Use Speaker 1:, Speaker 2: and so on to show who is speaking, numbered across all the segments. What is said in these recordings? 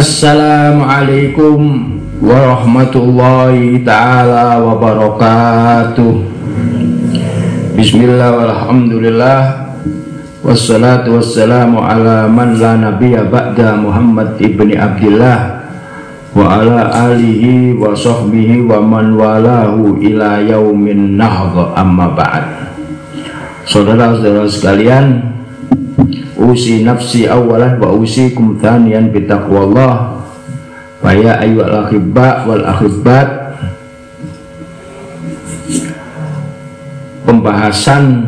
Speaker 1: Assalamualaikum warahmatullahi ta'ala wabarakatuh. Bismillah walhamdulillah, wassalatu wassalamu ala man la nabiyya ba'da Muhammad ibni Abdillah wa ala alihi wa sahbihi wa man walahu ila yaumin nahdha, amma ba'd. Saudara-saudara sekalian, usi nafsi awalan wa usikum thaniyan bitaqwallah. Wa ya ayyuhal akhibba wal akhibbat. Pembahasan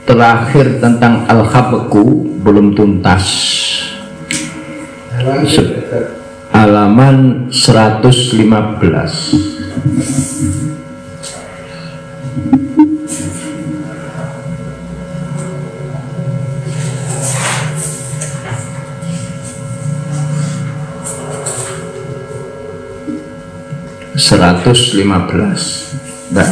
Speaker 1: terakhir tentang al-khabku belum tuntas. Halaman 115. Nah,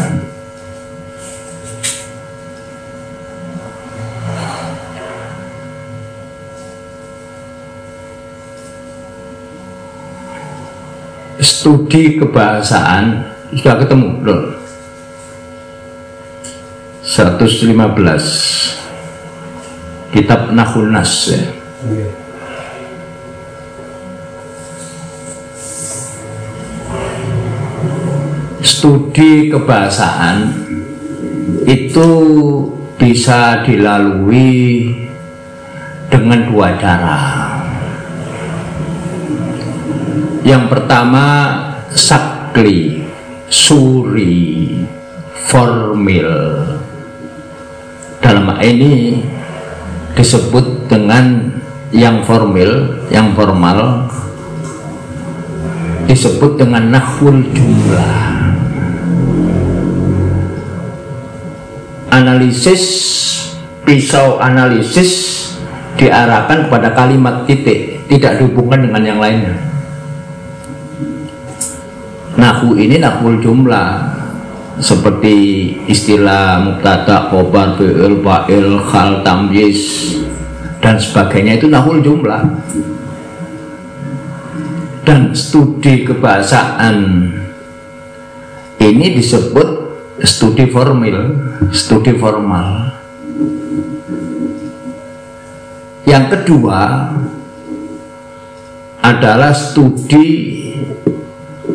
Speaker 1: studi kebahasaan sudah ketemu belum? 115 kitab Nahwun Nas ya. Studi kebahasaan itu bisa dilalui dengan dua cara. Yang pertama sakli, suri, formil. Dalam hal ini disebut dengan yang formil, yang formal disebut dengan nahwul jumlah. Analisis, pisau analisis diarahkan kepada kalimat titik, tidak dihubungkan dengan yang lainnya. Nahwu ini nahwul jumlah, seperti istilah mubtada, khobar, fi'il, fa'il, hal, tamyiz dan sebagainya, itu nahwul jumlah. Dan studi kebahasaan ini disebut studi formal, studi formal. Yang kedua adalah studi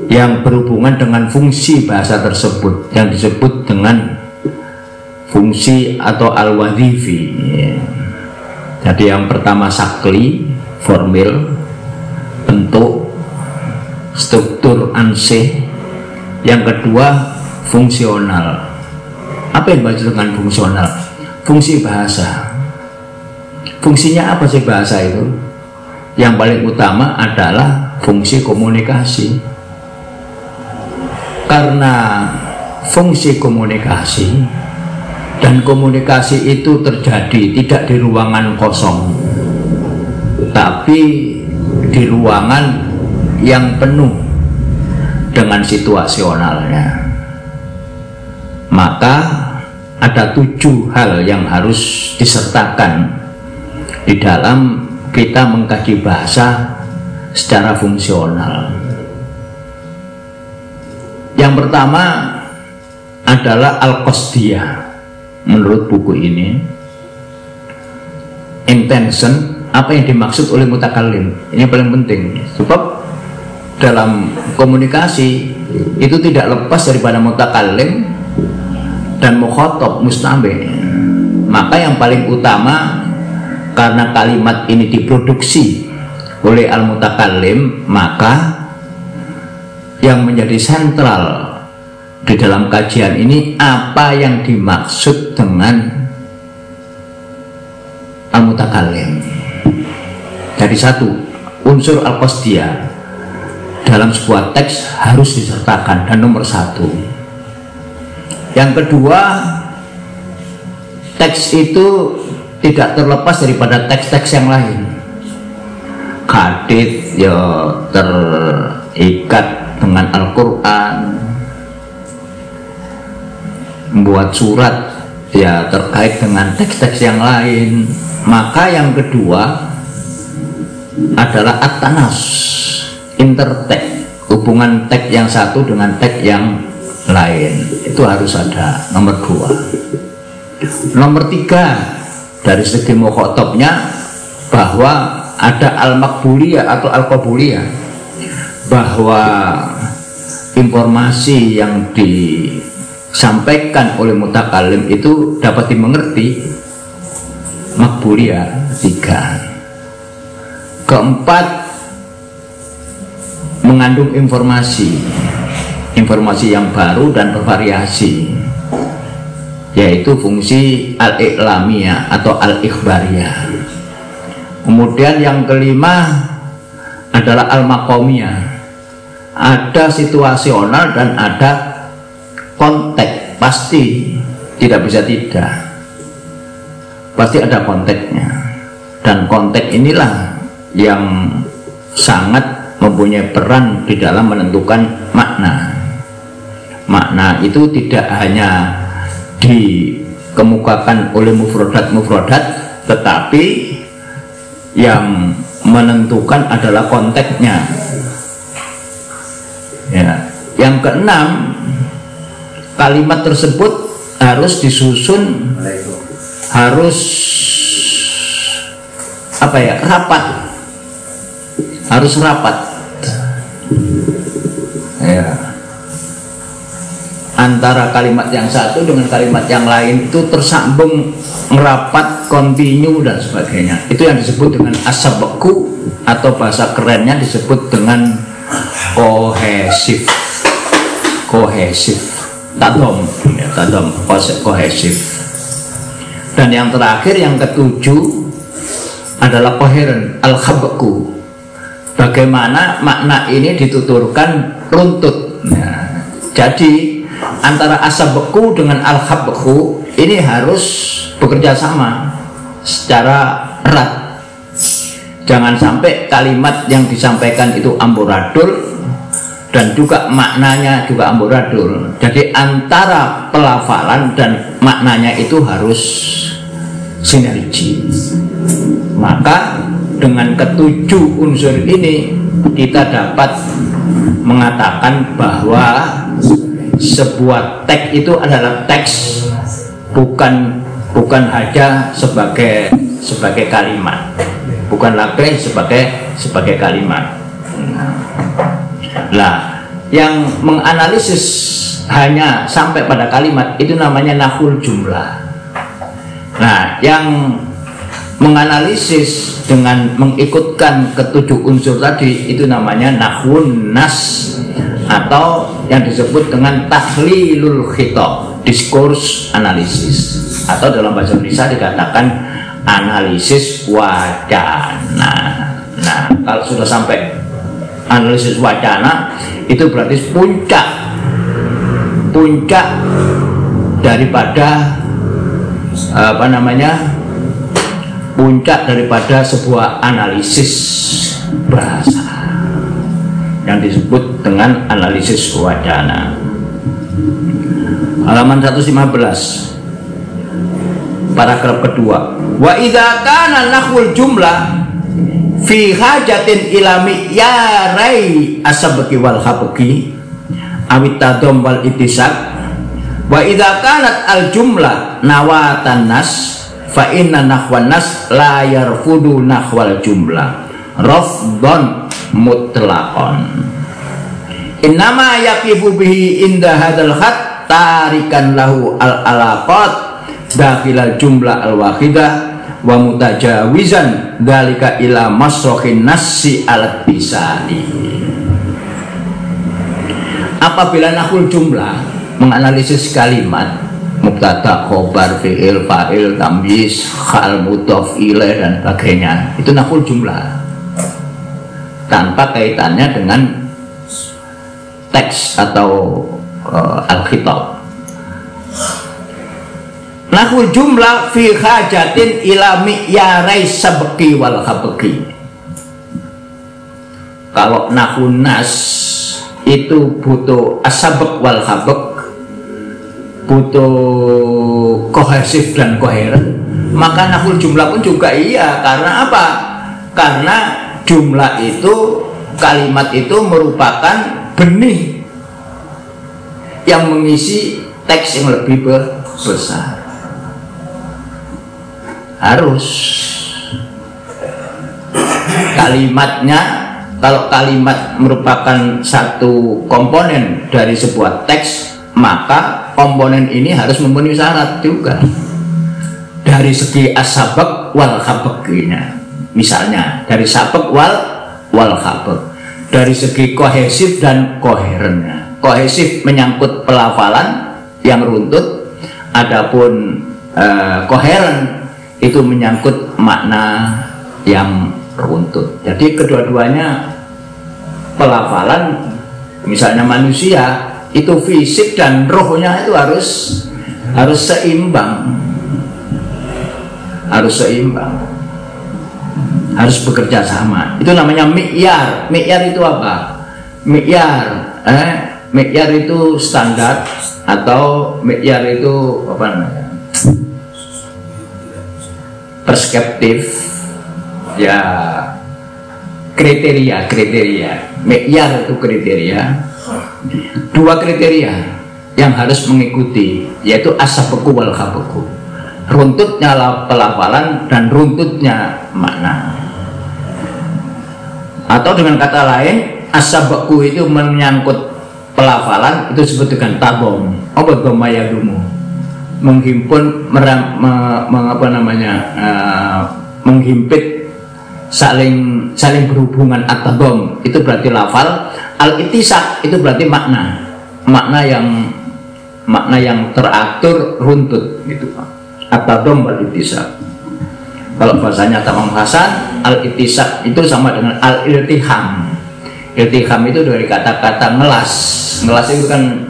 Speaker 1: yang berhubungan dengan fungsi bahasa tersebut, yang disebut dengan fungsi atau al-wadhifi. Jadi yang pertama sakli, formil, bentuk, struktur, ansih. Yang kedua fungsional. Apa yang dimaksud dengan fungsional? Fungsi bahasa. Fungsinya apa sih bahasa itu? Yang paling utama adalah fungsi komunikasi. Karena fungsi komunikasi, dan komunikasi itu terjadi tidak di ruangan kosong, tapi di ruangan yang penuh dengan situasionalnya. Maka ada 7 hal yang harus disertakan di dalam kita mengkaji bahasa secara fungsional. Yang pertama adalah al-qasdiyah. Menurut buku ini, intention, apa yang dimaksud oleh mutakallim. Ini paling penting, sebab dalam komunikasi itu tidak lepas daripada mutakallim dan mukhatab, mustami'. Maka yang paling utama, karena kalimat ini diproduksi oleh al-mutakallim, maka yang menjadi sentral di dalam kajian ini apa yang dimaksud dengan al-mutakallim. Jadi satu, unsur al-qasdiyah dalam sebuah teks harus disertakan, dan nomor 1. Yang kedua, teks itu tidak terlepas daripada teks-teks yang lain. Hadits ya terikat dengan Al-Quran, membuat surat ya terkait dengan teks-teks yang lain. Maka yang kedua, adalah at-tanas, intertek, hubungan teks yang satu dengan teks yang lain. Itu harus ada. Nomor 2. Nomor 3, dari segi mukhotobnya, bahwa ada al-makbuliyah atau al-qabuliyah, bahwa informasi yang disampaikan oleh mutakallim itu dapat dimengerti. Makbuliyah 3. Keempat, mengandung informasi yang baru dan bervariasi, yaitu fungsi al-i'lamiyah atau al-ikhbariyah. Kemudian yang kelima adalah al-maqamiyah, ada situasional dan ada konteks, pasti tidak bisa tidak, pasti ada konteksnya, dan konteks inilah yang sangat mempunyai peran di dalam menentukan makna. Makna itu tidak hanya dikemukakan oleh mufradat-mufradat, tetapi yang menentukan adalah konteksnya. Ya. Yang keenam, kalimat tersebut harus disusun, harus rapat, harus rapat. Ya. Antara kalimat yang satu dengan kalimat yang lain itu tersambung, merapat, kontinu dan sebagainya. Itu yang disebut dengan as-sabqu, atau bahasa kerennya disebut dengan kohesif. Tadom, kohesif. Dan yang terakhir, yang ke-7 adalah koheren, al-khabqu. Bagaimana makna ini dituturkan runtut. Nah, jadi antara as-sabqu dengan al-khabqu ini harus bekerja sama secara erat. Jangan sampai kalimat yang disampaikan itu amburadul dan juga maknanya juga amburadul. Jadi antara pelafalan dan maknanya itu harus sinergi. Maka dengan ke-7 unsur ini kita dapat mengatakan bahwa sebuah teks itu adalah teks, bukan hanya sebagai kalimat, bukan lagi sebagai kalimat. Nah, yang menganalisis hanya sampai pada kalimat itu namanya nahwul jumlah. Nah, yang menganalisis dengan mengikutkan ke-7 unsur tadi itu namanya nahwun nas, atau yang disebut dengan tahlilul khitab, diskurs analisis, atau dalam bahasa Indonesia dikatakan analisis wacana. Nah, kalau sudah sampai analisis wacana itu berarti puncak daripada puncak daripada sebuah analisis bahasa yang disebut dengan analisis wacana. Halaman 115, paragraf kedua. Wa idza kana nahwul jumlah fi hajatin ila mi'yarai asabqi wal khabqi awit tadom wal ittisaq, wa idza kanat al jumlah nawatan nas fa inna nahwan nas la yarfudu nahwal jumlah rafdhan mutlaqan. Innama yaqifu bihi inda hadzal khat tarikan lahu al alaqat dakhilal jumlah al wahidah wa mutajawizan dzalika ila masrokhin nasi al tisani. Apabila nahwul jumlah menganalisis kalimat mubtada, khobar, fi'il, fa'il, tamyiz, hal, mudhof ilaih dan sebagainya, itu nahwul jumlah tanpa kaitannya dengan teks atau al-khitab. Nahwul jumlah fi hajatin ila mi'yarai sabqi wal khabqi. Kalau nahwun nas itu butuh asabq wal khabq, butuh kohesif dan koheren, maka nahwul jumlah pun juga iya. Karena apa? Karena jumlah itu, kalimat itu merupakan benih yang mengisi teks yang lebih besar. Harus kalimatnya, kalau kalimat merupakan satu komponen dari sebuah teks, maka komponen ini harus memenuhi syarat juga dari segi as-sabaq wal khabaqnya. Misalnya dari sabaq wal khabaq, dari segi kohesif dan koherennya. Kohesif menyangkut pelafalan yang runtut, adapun koheren itu menyangkut makna yang runtut. Jadi kedua-duanya pelafalan, misalnya manusia itu fisik dan rohnya itu harus seimbang, harus bekerja sama. Itu namanya mi'yar. Mi'yar itu apa? Mi'yar itu standar, atau mi'yar itu apa namanya, perspektif, ya kriteria. Mi'yar itu kriteria, dua kriteria yang harus mengikuti, yaitu as-sabaqu wal khabaqu, runtutnya pelafalan dan runtutnya makna. Atau dengan kata lain, as-sabaqu itu menyangkut pelafalan, itu disebut dengan tabom. Apa dhamma yadumu, menghimpun, menghimpit, saling berhubungan. At-tabom itu berarti lafal. Al-ittisaq itu berarti makna yang teratur, runtut gitu. At-tabom wal ittisaq. Kalau bahasanya Tamam Hasan, al-ittisaq itu sama dengan al-iltiham. Iltiham itu dari kata-kata ngelas. Ngelas itu kan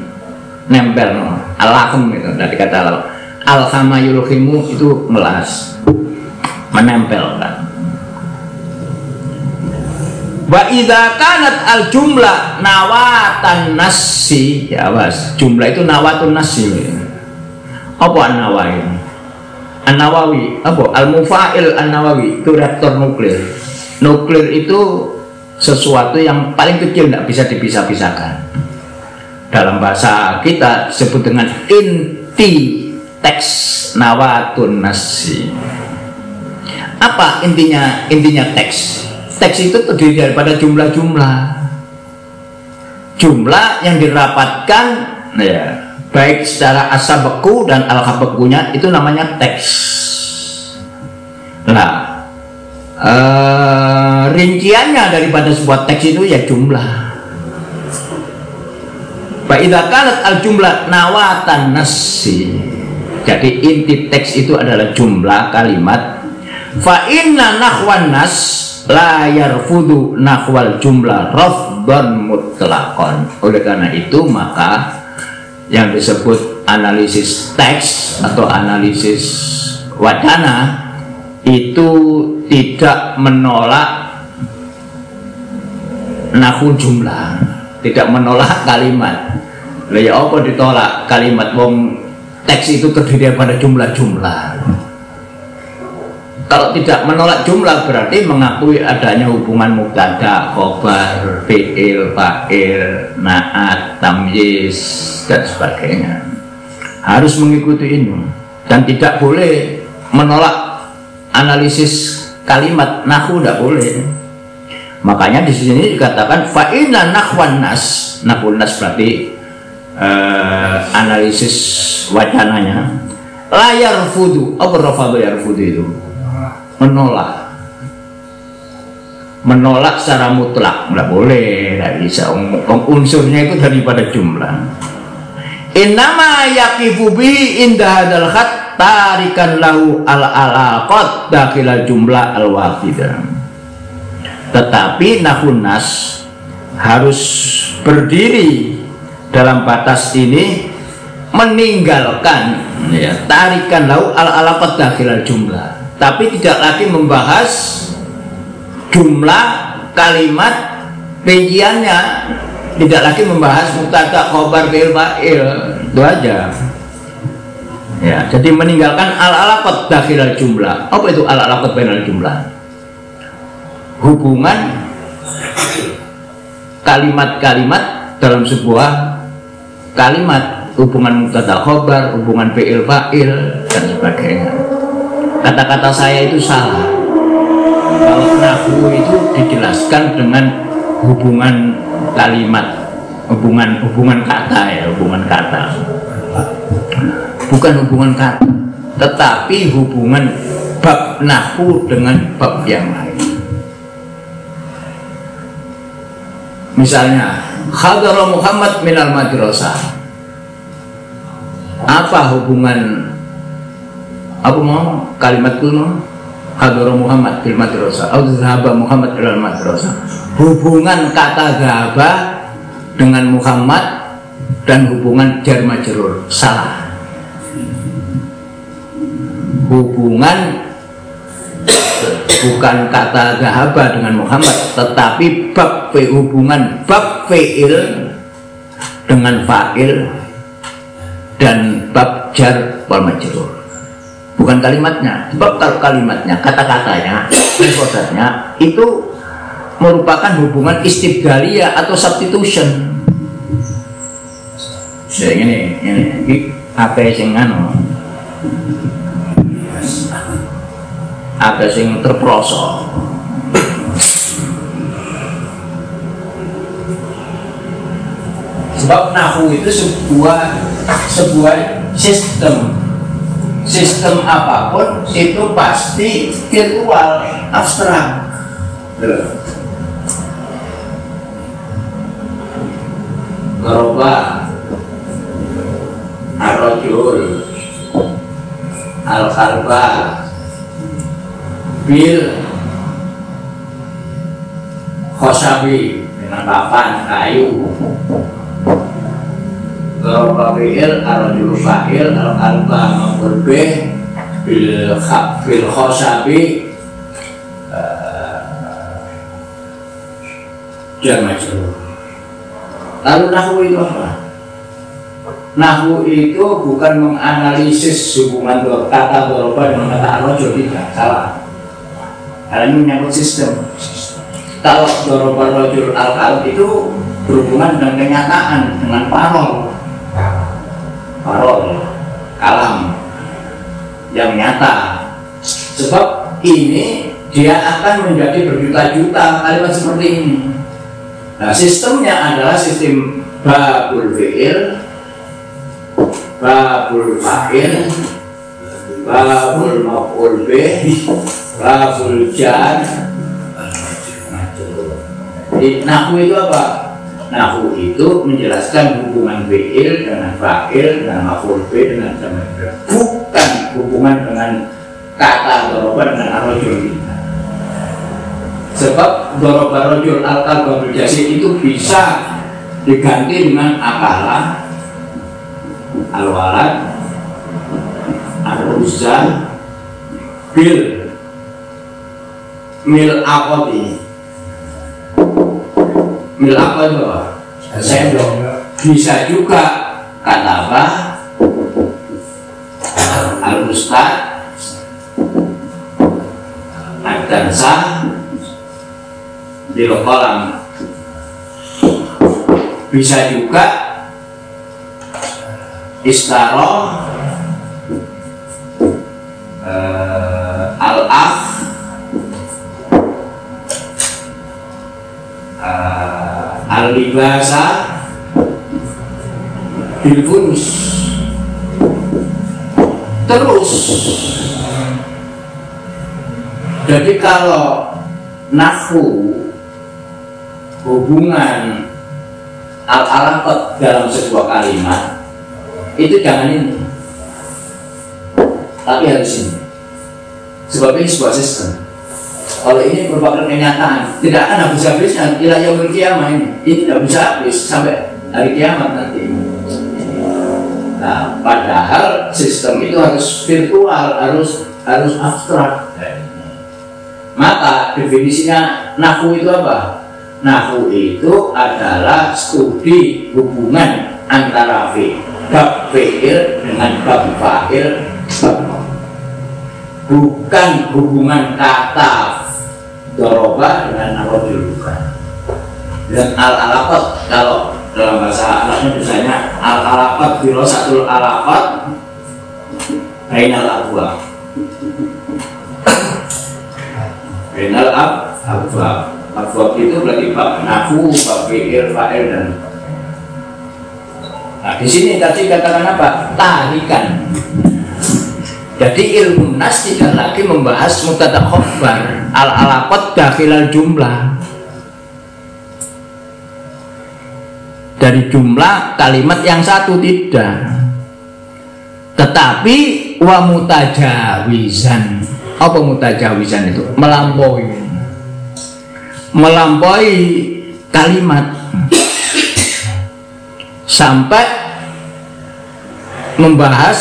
Speaker 1: nempel, no? Al-lahm itu dari kata al-hama yulhimu, itu ngelas, menempelkan. Wa idza kanat al-jumlah nawatan nasi, ya was, jumlah itu nawatun nasi. Apa an-nawawi? An-Nawawi, apa? Al-Mufa'il An-Nawawi itu reaktor nuklir. Nuklir itu sesuatu yang paling kecil, tidak bisa dipisah-pisahkan. Dalam bahasa kita disebut dengan inti teks, nawatun nasi. Apa intinya teks? Teks itu terdiri daripada jumlah-jumlah yang dirapatkan, ya, baik secara as-sabaqu dan al-khabaqnya, itu namanya teks. Nah, rinciannya daripada sebuah teks itu ya jumlah. Fa idza kanat al-jumlah nawatan nasi, jadi inti teks itu adalah jumlah kalimat. Fa inna nahwan nas la yarfudu nahwal jumlah rafdan mutlaqan. Oleh karena itu, maka yang disebut analisis teks atau analisis wacana itu tidak menolak nahwu jumlah, tidak menolak kalimat. Lah ya apa ditolak kalimat, wong teks itu terdiri daripada jumlah-jumlah. Kalau tidak menolak jumlah berarti mengakui adanya hubungan mubtada, khobar, fi'il, fa'il, na'at, tamyiz dan sebagainya. Harus mengikuti ini dan tidak boleh menolak analisis kalimat. Nahwu tidak boleh. Makanya di sini dikatakan fa inna nahwan nas. Nahwun nas berarti analisis wacananya. La yarfudu. Apa rafadu yarfudu itu? Menolak secara mutlak, nggak boleh, nggak bisa. Unsurnya itu daripada jumlah. Innama yaqifu bi inda hadzal khat tarikan lahu al-alaqat dakhilal jumlah al-wahidah. Tetapi nahwun nas harus berdiri dalam batas ini, meninggalkan, ya, tarikan lahu al-alaqat dakhilal jumlah, tapi tidak lagi membahas jumlah kalimat rinciannya, tidak lagi membahas mubtada, khobar, fi'il, fa'il, itu aja. Ya, jadi meninggalkan al-alaqat dakhilal jumlah. Apa itu al-alaqat bainal jumlah? hubungan kalimat-kalimat dalam sebuah kalimat, hubungan mubtada khobar, hubungan fi'il fa'il dan sebagainya. Kata-kata saya itu salah. Kalau nahwu itu dijelaskan dengan hubungan kalimat, hubungan kata ya, hubungan kata. Bukan hubungan kata, tetapi hubungan bab nahwu dengan bab yang lain. Misalnya, hadara Muhammad minal madrasah. Apa hubungan kalimat kuno? Hadara Muhammad fil madrasah atau zahaba Muhammad ilal madrasah. Hubungan kata zahaba dengan Muhammad dan hubungan jar majrur salah. Hubungan bukan kata zahaba dengan Muhammad, tetapi hubungan bab fi'il dengan fa'il dan bab jar wal majrur. Bukan kalimatnya, sebab kalau kalimatnya, kata-katanya, kodratnya itu merupakan hubungan istibdaliyah atau substitution. Ini apa sing apa sing terprosok. Sebab nahwu itu sebuah sistem apapun itu pasti virtual, abstrak. Qaroba ar-rajul al-qalba bil khosabi dengan papan kayu. Qaroba fi'il ar-rajul fa'il al-qalba maf'ul bih bil khosabi jar majrur. Lalu nahwu itu apa? Nahwu itu bukan menganalisis hubungan kata doroba dengan kata ar-rajul, tidak, salah. Karena ini menyangkut sistem. Kalau doroba rajul al-qalb itu berhubungan dengan kenyataan, dengan parol, kalam yang nyata. Sebab ini dia akan menjadi berjuta-juta kalimat seperti ini. Nah, sistemnya adalah sistem babul fi'il, babul fa'il, babul maf'ul bih, babul jar. Nahwu itu apa? Nahwu itu menjelaskan hubungan fi'il dengan fa'il dan maf'ul bih dengan jar, bukan hubungan dengan kata doroba dengan ar-rajul. Sebab doroba rajul al-qalba bil jasi itu bisa diganti dengan akala, al-walad, al-uzza, bil mil akoti. Mil apa itu apa? Sendok. Bisa juga kata apa? Al-ustad, ad-darsah, bil qalam. Bisa juga istaroh, al-akh, al-libasa, bil-funus. Terus jadi kalau nahwu hubungan al-alaqat dalam sebuah kalimat itu jangan ini, tapi harus ini. Sebab ini sebuah sistem. Kalau ini merupakan kenyataan, tidak akan habis-habisnya ila yaumil qiyamah ini tidak bisa habis sampai hari kiamat nanti. Nah, padahal sistem itu harus virtual, harus abstrak. Maka definisinya nahwu itu apa? Nahwu itu adalah studi hubungan antara bab fi'il dengan bab fa'il, bukan hubungan kata doroba dengan al-rajul. Dan al-alaqat kalau dalam bahasa Arabnya misalnya al-alaqat filosatul alaqat bainal abwab. Bainal abwab. Abwab itu berarti bab nahu, bab fi'il, fa'il dan. Nah, di sini tadi katakan apa? Tarikan. Jadi ilmu nas tidak lagi membahas mubtada khabar, al-alaqat dakhilal jumlah. Dari jumlah kalimat yang satu tidak. Tetapi wa mutajawizan. Apa mutajawizan itu? Melampaui kalimat sampai membahas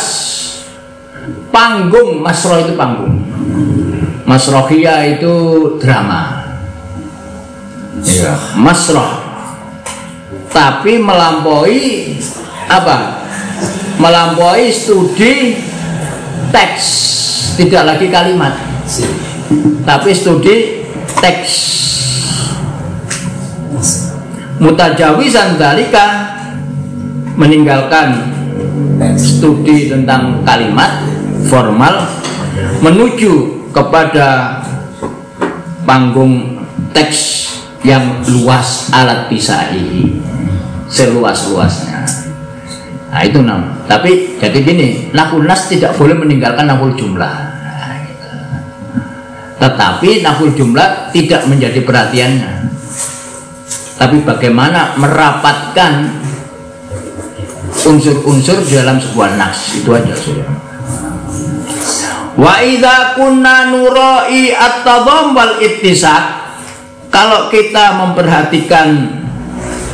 Speaker 1: panggung. Masroh itu panggung, masrohiyah itu drama ya, masroh. Tapi melampaui apa? Melampaui studi teks, tidak lagi kalimat tapi studi teks. Mutajawizan dalika, meninggalkan studi tentang kalimat formal menuju kepada panggung teks yang luas, alat pisai seluas-luasnya. Nah itu nam. Tapi jadi gini, nahwu nas tidak boleh meninggalkan nahwu jumlah. Tetapi nahwu jumlah tidak menjadi perhatiannya. Tapi bagaimana merapatkan unsur-unsur dalam sebuah nas, itu aja sudah. Wa idza kunna nurai at-tadam wal ittisaq, kalau kita memperhatikan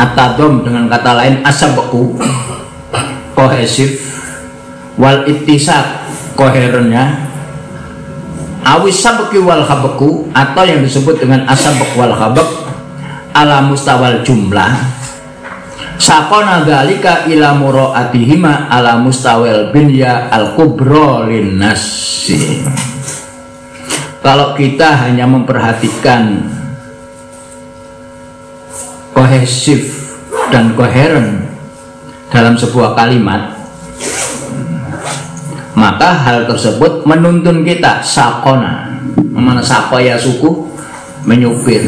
Speaker 1: at-tadam dengan kata lain asabqu, kohesif, wal ittisaq, koherennya, awis sabqi wal khabqu, atau yang disebut dengan asabq wal khabq ala mustawal jumlah, sakona dalika ila muraatihima ala mustawal binya al kubro linnasi. Kalau kita hanya memperhatikan kohesif dan koheren dalam sebuah kalimat, maka hal tersebut menuntun kita sakona, mana sakoya suku, menyupir,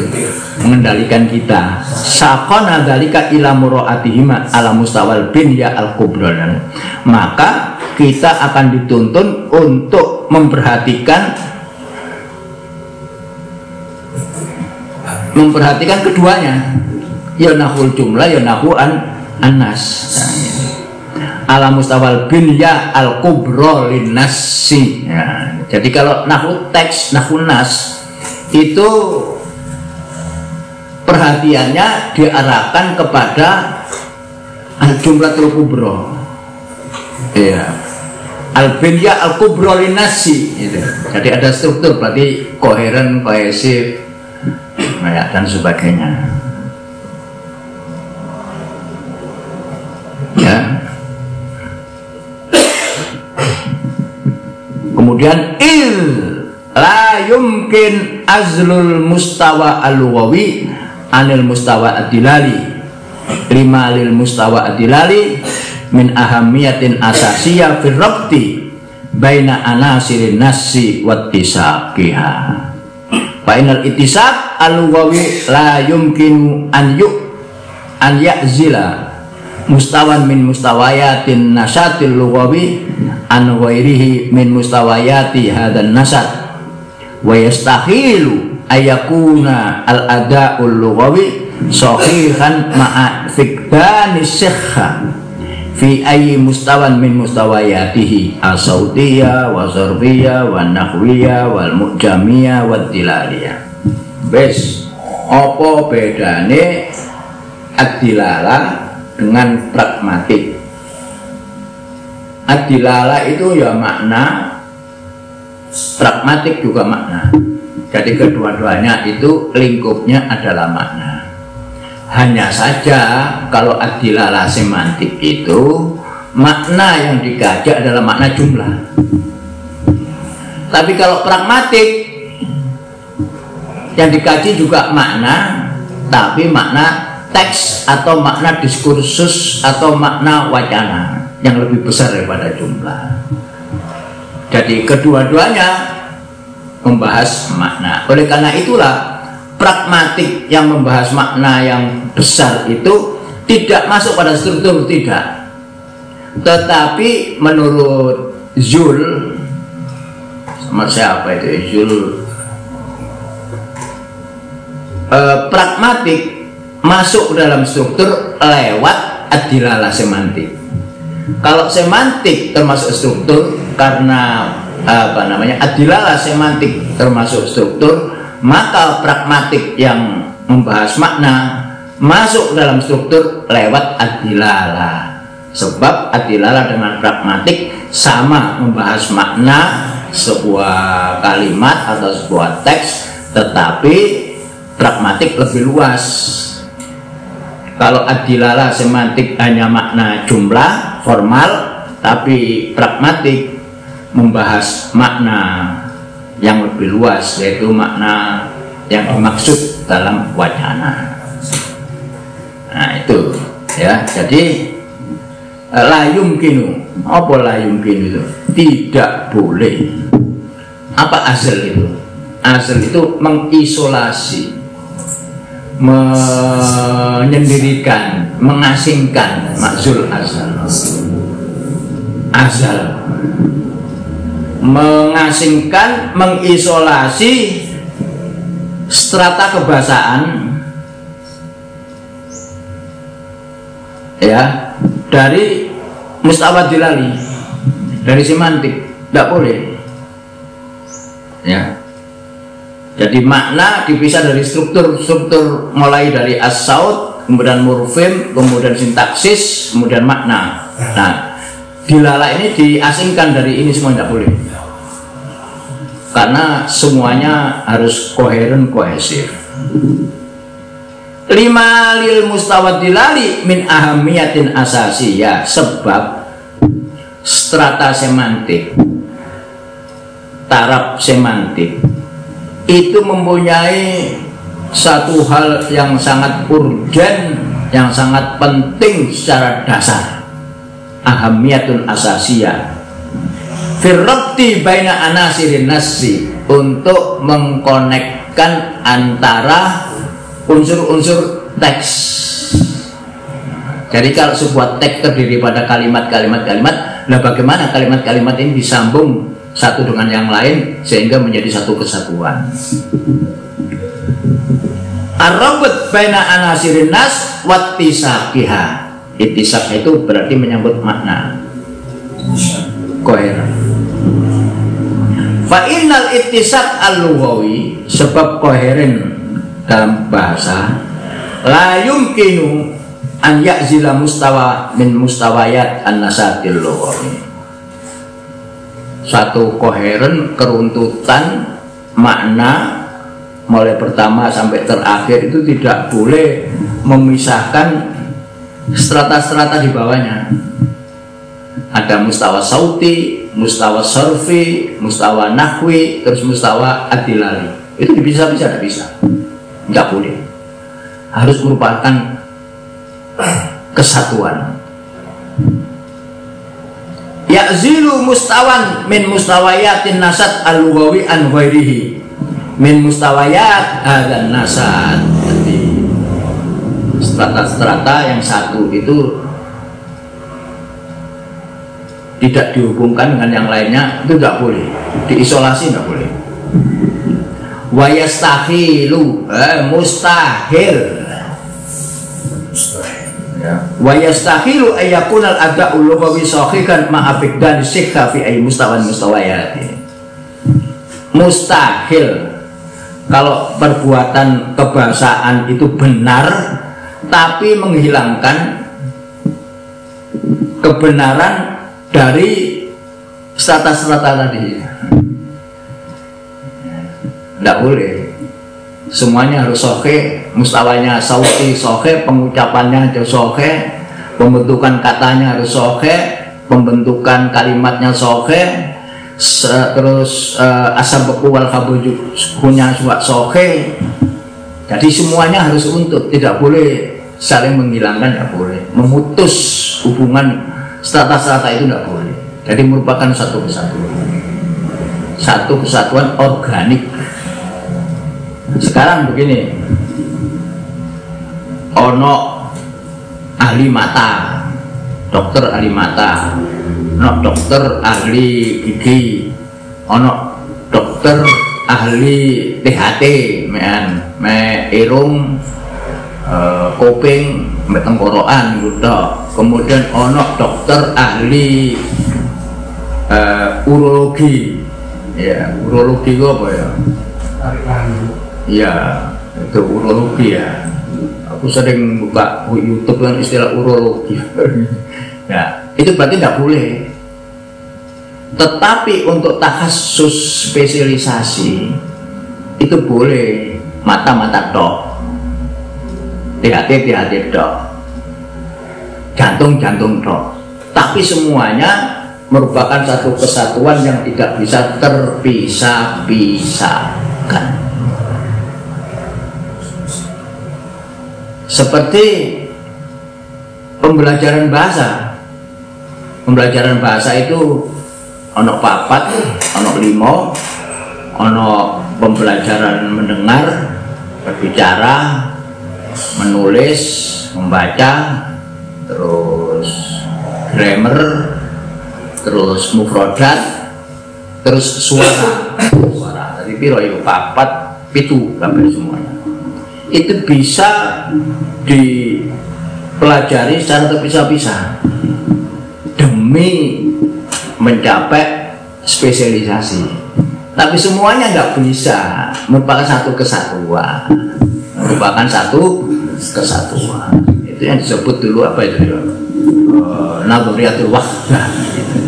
Speaker 1: mengendalikan kita. Sakona dalika ila muraatihima ala mustawal binya al kubron. Maka kita akan dituntun untuk memperhatikan keduanya, ya nahwul jumlah, ya nahwu an-nas. Ala mustawal binya al kubro linnasi. Ya, jadi kalau nahwu teks, nahwu nas itu perhatiannya diarahkan kepada al-jumlatul kubro, ya, al-binya al-kubro linasi gitu. Jadi ada struktur, berarti koheren, kohesif, ya, dan sebagainya ya. Kemudian la yumkin azlul mustawa al-lughawi anil mustawa ad-dilali lima lil mustawa ad-dilali min ahamiyatin asasiyah fil rabti baina anasirin nasi wattisaqiha. Fa inal ittisaq al-lughawi la yumkinu an ya'zila mustawan min mustawayatin nasatil lughawi an ghairihi min mustawayati hadan nasat. Wa yastahilu ayakuna al-ada'ul lughawi sahihan ma'a fiqdani sihha fi ayyi mustawan min mustawayatihi as-sautiyah wa zarfiyah wa nahwiyah wal mu'jamiyah wa tilaliyah. Bes, apa bedane ad-dilalah dengan pragmatik? Ad-dilalah itu ya makna, pragmatik juga makna. Jadi kedua-duanya itu lingkupnya adalah makna. Hanya saja kalau ad-dilalah semantik itu makna yang dikaji adalah makna jumlah. Tapi kalau pragmatik yang dikaji juga makna, tapi makna teks atau makna diskursus atau makna wacana yang lebih besar daripada jumlah. Jadi kedua-duanya membahas makna. Oleh karena itulah pragmatik yang membahas makna yang besar itu tidak masuk pada struktur, tidak. Tetapi menurut Zul, sama siapa itu Zul, pragmatik masuk dalam struktur lewat adilalah semantik. Kalau semantik termasuk struktur karena adilalah semantik termasuk struktur, maka pragmatik yang membahas makna masuk dalam struktur lewat adilalah. Sebab adilalah dengan pragmatik sama membahas makna sebuah kalimat atau sebuah teks, tetapi pragmatik lebih luas. Kalau adilalah semantik hanya makna jumlah formal, tapi pragmatik membahas makna yang lebih luas, yaitu makna yang dimaksud dalam wacana. Nah itu ya, jadi la yumkinu, apa la yumkinu itu? Tidak boleh. Apa azal itu? Azal itu mengisolasi, menyendirikan, mengasingkan. Makzul azal. Azal mengasingkan, mengisolasi strata kebahasaan ya dari mustawad dilali, dari semantik, tidak boleh ya. Jadi makna dipisah dari struktur mulai dari as-saut, kemudian morfem, kemudian sintaksis, kemudian makna. Nah, dilala ini diasingkan dari ini semua, tidak boleh, karena semuanya harus koheren, kohesif. Lima lil mustawad dilali min ahamiyatin asasiyah, sebab strata semantik, taraf semantik itu mempunyai satu hal yang sangat urgen, yang sangat penting secara dasar. Ahamiyatun asasiyah firrabti baina anasirin nasi, untuk mengkonekkan antara unsur-unsur teks. Jadi kalau sebuah teks terdiri pada kalimat-kalimat, nah bagaimana kalimat-kalimat ini disambung satu dengan yang lain sehingga menjadi satu kesatuan. Ar-rabat baina anasirin nas wattisaqiha. Ittisaq itu berarti menyambut makna, koheren. Fa innal ittisaq al-lughawi, sebab koheren dalam bahasa la yumkinu an ya'zila mustawa min mustawayat an-nasatil lughawi. Satu koheren, keruntutan makna mulai pertama sampai terakhir itu tidak boleh memisahkan strata-strata di bawahnya. Ada mustawa sauti, mustawa sorfi, mustawa nahwi, terus mustawa adilali. Itu dipisah-pisah, tidak bisa, nggak boleh. Harus merupakan kesatuan. Ya'zilu mustawan min mustawayatin nasat al-lughawi an ghairihi min mustawayat dan nasat. Jadi strata-strata yang satu itu tidak dihubungkan dengan yang lainnya, itu tidak boleh, diisolasi tidak boleh. Wa yastahilu, mustahil ya. Wa yastahilu ayyakunal ada'ul lughawi sahihan ma'afikdan sikha fi ay mustawan mustawayat. Mustahil kalau perbuatan kebahasaan itu benar tapi menghilangkan kebenaran dari strata-strata tadi. Tidak boleh. Semuanya harus sahih, mustawanya sauti sahih, pengucapannya harus sahih, pembentukan katanya harus sahih, pembentukan kalimatnya sahih, terus asabaqu wal khabuju punya suak sohe. Jadi semuanya harus untuk, tidak boleh saling menghilangkan, tidak boleh memutus hubungan strata-strata itu, tidak boleh. Jadi merupakan satu kesatuan organik. Sekarang begini, ono ahli mata, dokter ahli mata, ono dokter ahli gigi, ono dokter ahli THT, irung, kuping, tenggorokan gitu. Kemudian ono dokter ahli urologi, ya urologi itu apa ya? Ya itu urologi ya. Aku sering buka YouTube kan istilah urologi. Ya itu berarti tidak boleh. Tetapi untuk takhasus spesialisasi itu boleh, mata dok, THT dok, jantung dok. Tapi semuanya merupakan satu kesatuan yang tidak bisa terpisah-pisahkan. Seperti pembelajaran bahasa. Pembelajaran bahasa itu ono papat, ono limo, ono pembelajaran mendengar, berbicara, menulis, membaca, terus grammar, terus mufrodat, terus suara. Tadi piro itu papat, pitu sampai semuanya. Itu bisa dipelajari secara terpisah-pisah demi mencapai spesialisasi. Tapi semuanya nggak bisa, merupakan satu kesatuan, Itu yang disebut dulu apa itu? Nadhriyatul wahdah.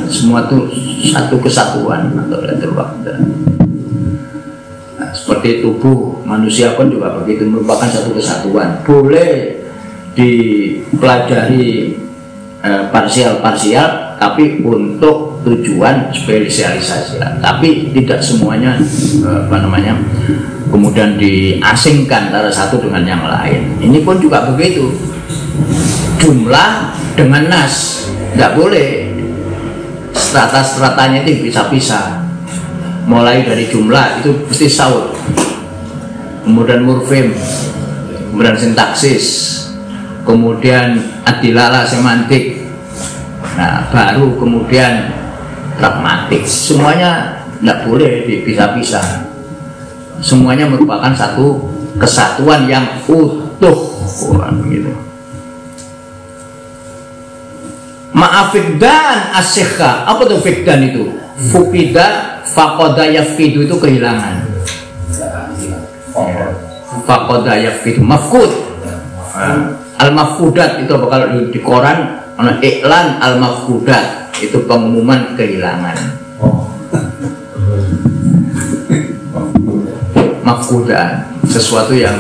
Speaker 1: Semua itu satu kesatuan, Nadhriyatul wahdah. Nah, seperti tubuh manusia pun juga begitu, merupakan satu kesatuan. Boleh dipelajari parsial, tapi untuk tujuan spesialisasi. Tapi tidak semuanya kemudian diasingkan antara satu dengan yang lain. Ini pun juga begitu. Jumlah dengan nas tidak boleh. Strata-stratanya itu bisa-bisa. Mulai dari jumlah itu pasti saut, kemudian morfem, kemudian sintaksis, kemudian adilala semantik, nah baru kemudian pragmatik. Semuanya tidak boleh dipisah-pisah. Semuanya merupakan satu kesatuan yang utuh, begitu. Ma'afiddan asyikha. Apa tuh fikdan itu? Fukida faqada yafidu, itu kehilangan. Faqada yafidu mafkud. Al-mafkudat itu apa kalau di koran, iklan al-mafkudat itu pengumuman kehilangan. Mafkudat sesuatu yang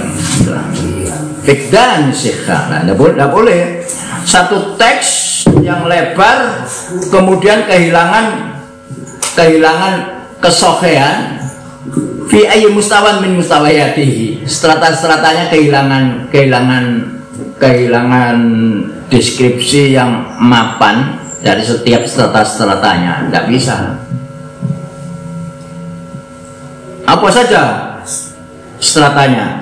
Speaker 1: fikdan syikha. Nah, tidak boleh satu teks yang lebar kemudian kehilangan kesohean fi ayyi mustawan min mustawayatihi, strata-stratanya kehilangan deskripsi yang mapan dari setiap strata-stratanya. Tidak bisa. Apa saja stratanya?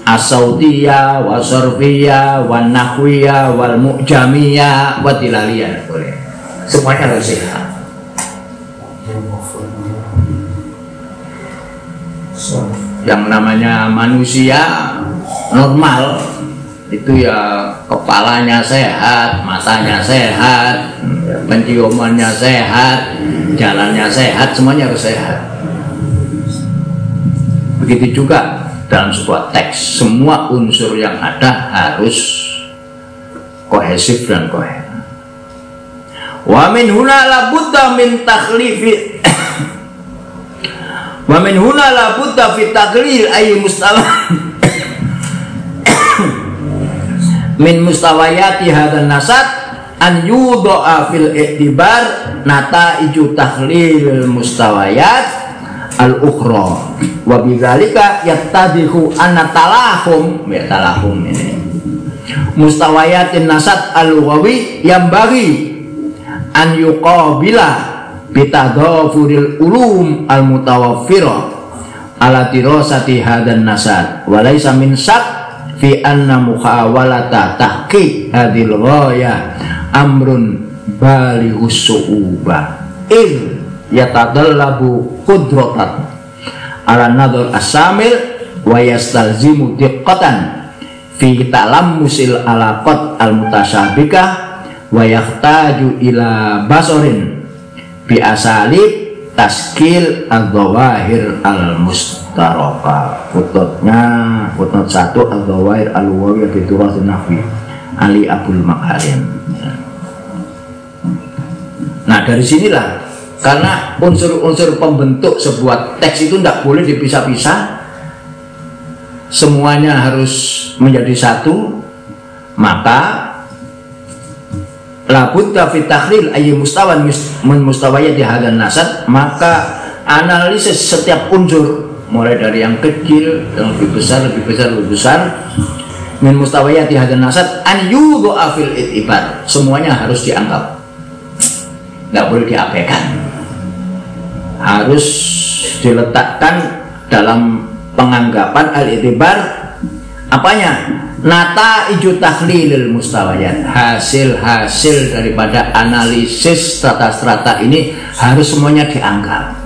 Speaker 1: Asautiyah, wasorfiyah, wanahwiyah, walmu'jamiyah, watilaliyah. Boleh. Semuanya harus sehat. Yang namanya manusia normal itu ya kepalanya sehat, matanya sehat, penciumannya sehat, jalannya sehat, semuanya harus sehat. Begitu juga dalam sebuah teks, semua unsur yang ada harus kohesif dan koheren. Wa min huna la budda min takhlifi wa min huna la budda fi taqlil ay mustawa min mustawayati hadzal nasab an yudha'a fil i'tibar nataiju takhlil mustawayat al-ukhra wa bidzalika yattadihu anna talahum ini mustawayatin nasat al-lughawi yang bagi an yuqabila bitadhafuril ulum al-mutawaffirah ala dirasati hadan nasat wa laysa min syak fi anna muhawalata tahqiq hadhil ghaya amrun balighus su'ubah id yatadallabu qudratan ala nadhar asamil wa yastalzimu diqqatan fi talammusil alaqat al-mutasyabikah wa yahtaju ila basarin bi asalib taskil al-dhawahir al-mustaraka. Footnote 1 al-dhawahir al-lughawiyah fi turath an-nahwi Ali Abdul Makarim. Nah dari sinilah, karena unsur-unsur pembentuk sebuah teks itu tidak boleh dipisah-pisah, semuanya harus menjadi satu, maka labudda fi takhlil ayyi mustawan min mustawayat hadan nasad, maka analisis setiap unsur mulai dari yang kecil, yang lebih besar min mustawayat hadan nasad an yudha'a fil i'tibar, semuanya harus dianggap, nggak boleh diabaikan, harus diletakkan dalam penganggapan al-i'tibar. Apanya? Nataiju takhlilil mustawayat, hasil-hasil daripada analisis strata-strata ini harus semuanya dianggap,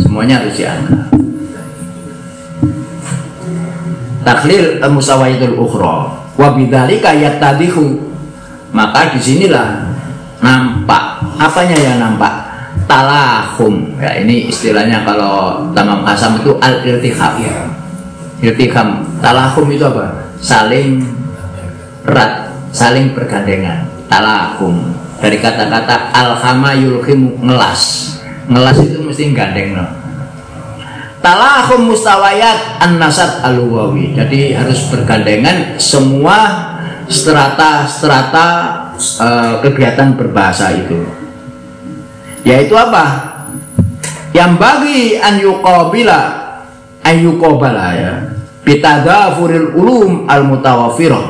Speaker 1: semuanya harus dianggap. Takhlil mustawayatul ukhra wa bidzalika yattadihu, maka disinilah nampak, apanya yang nampak? Talahum, ya ini istilahnya kalau Tamam Qasam itu al-iltiham. Iltiham, talahum itu apa? Saling erat, saling bergandengan. Talahum dari kata-kata alhama yulhimu, ngelas. Ngelas itu mesti gandeng, no? Talahum mustawayat an-nasat al-lughawi. Jadi harus bergandengan semua strata-strata kegiatan berbahasa itu. Yaitu apa? Yang bagi an yuqabala ya bitadafuril ulum al mutawaffirah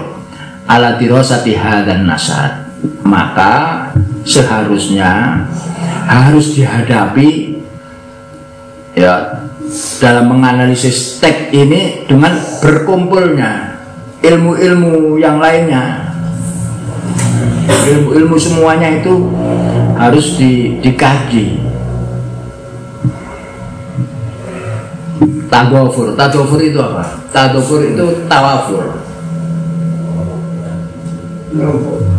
Speaker 1: ala dirasati hadan nasad, maka seharusnya harus dihadapi ya dalam menganalisis teks ini dengan berkumpulnya ilmu-ilmu yang lainnya, ilmu-ilmu semuanya itu harus dikaji. Tadofur itu apa? Tadofur itu tawafur,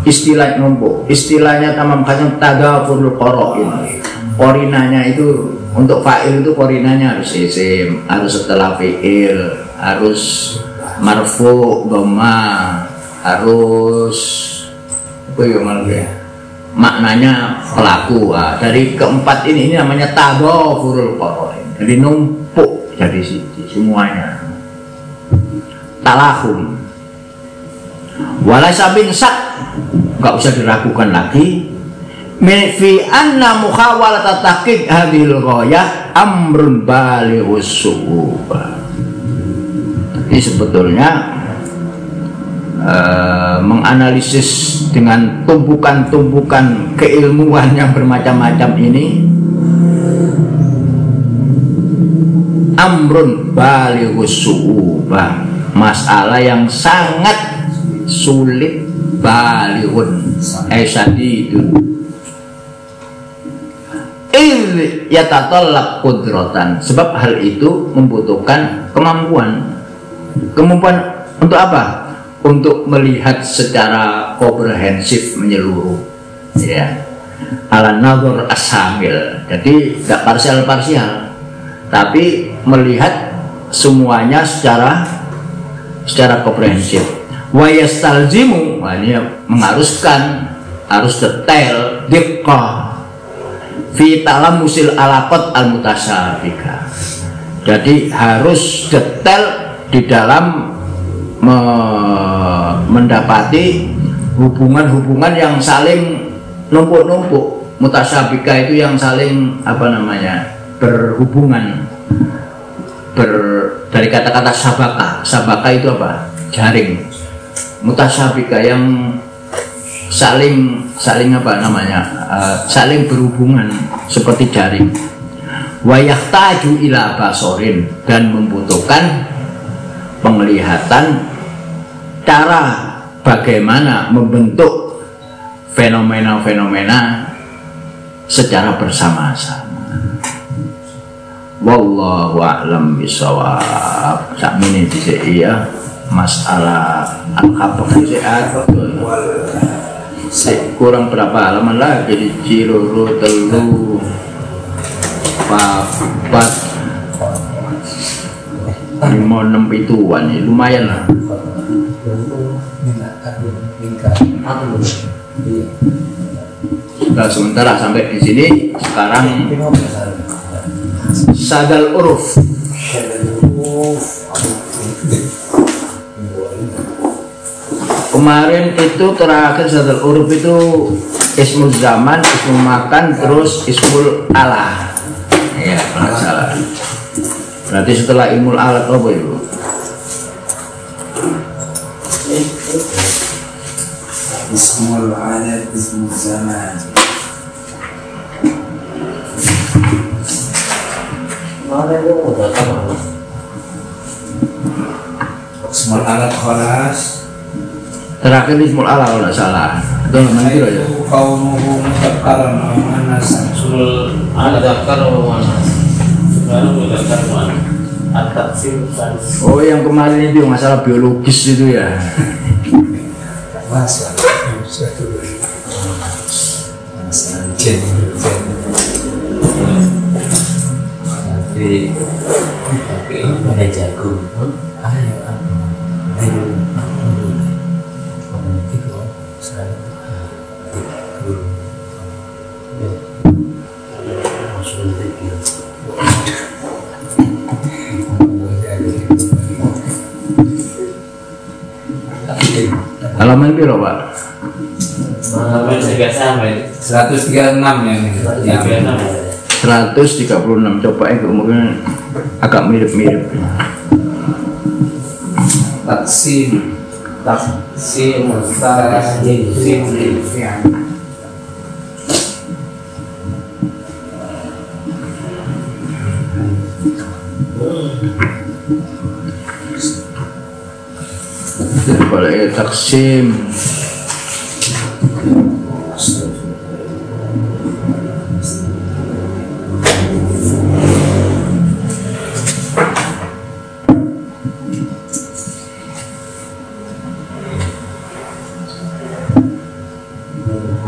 Speaker 1: istilah numpuk. Istilahnya Tamam Qasam tadafurul qoro'in. Korinanya itu untuk fa'il itu korinanya harus isim, harus setelah fi'il, harus marfu, dhamma, harus apa ya, maknanya pelaku. Nah, dari keempat ini namanya tadafurul qoro'in. Jadi numpuk, jadi semuanya talahum walaysa bin syak, nggak usah diragukan lagi fi anna muhawalata tahqiq hadhil ghayah amrun balighus su'ubah. Jadi sebetulnya menganalisis dengan tumpukan-tumpukan keilmuan yang bermacam-macam ini amrun balighus su'ubah, masalah yang sangat sulit, balighun syadidun id yatatallab qudratan, sebab hal itu membutuhkan kemampuan untuk apa? Untuk melihat secara komprehensif, menyeluruh ya, ala nadhar asamil, jadi tidak parsial-parsial, tapi melihat semuanya secara komprehensif. Wa yastalzimu, ini mengharuskan, harus detail, diqqah fi talammusil alaqat al mutasyabikah. Jadi harus detail di dalam mendapati hubungan-hubungan yang saling numpuk-numpuk. Mutasyabika itu yang saling apa namanya berhubungan dari kata-kata sabaka itu apa? Jaring. Mutasyabika yang saling apa namanya saling berhubungan seperti jaring. Wa yahtaju ila basorin, dan membutuhkan penglihatan cara bagaimana membentuk fenomena-fenomena secara bersama-sama. Wallahu a'lam bishawab. Sakmene dhisik ya masalah al-khabah kurang berapa halaman lagi di Ciluru telu papat 5-6 pituan ya, lumayan lah. Nah, sementara sampai di sini sekarang sadal uruf. Kemarin itu terakhir sadal uruf itu ismul zaman, ismul makan, terus ismul ala. Ya, nggak salah. Berarti setelah ilmul alat apa itu?
Speaker 2: Ismul alat, ismul zaman. Ismul alat khalas.
Speaker 1: Terakhir ismul ala kalau nggak salah. Itu nanti aja.
Speaker 2: Kau mau mengatakan mana
Speaker 3: Ismul alat kalau mana?
Speaker 1: Oh, yang kemarin itu masalah biologis itu ya.
Speaker 2: masalah gen. Tapi ada jago.
Speaker 1: Halaman piro, Pak?
Speaker 3: Halaman 136
Speaker 2: ya ini.
Speaker 1: 136. Coba itu mungkin agak mirip-mirip.
Speaker 2: Taksim
Speaker 1: Boleh taksim.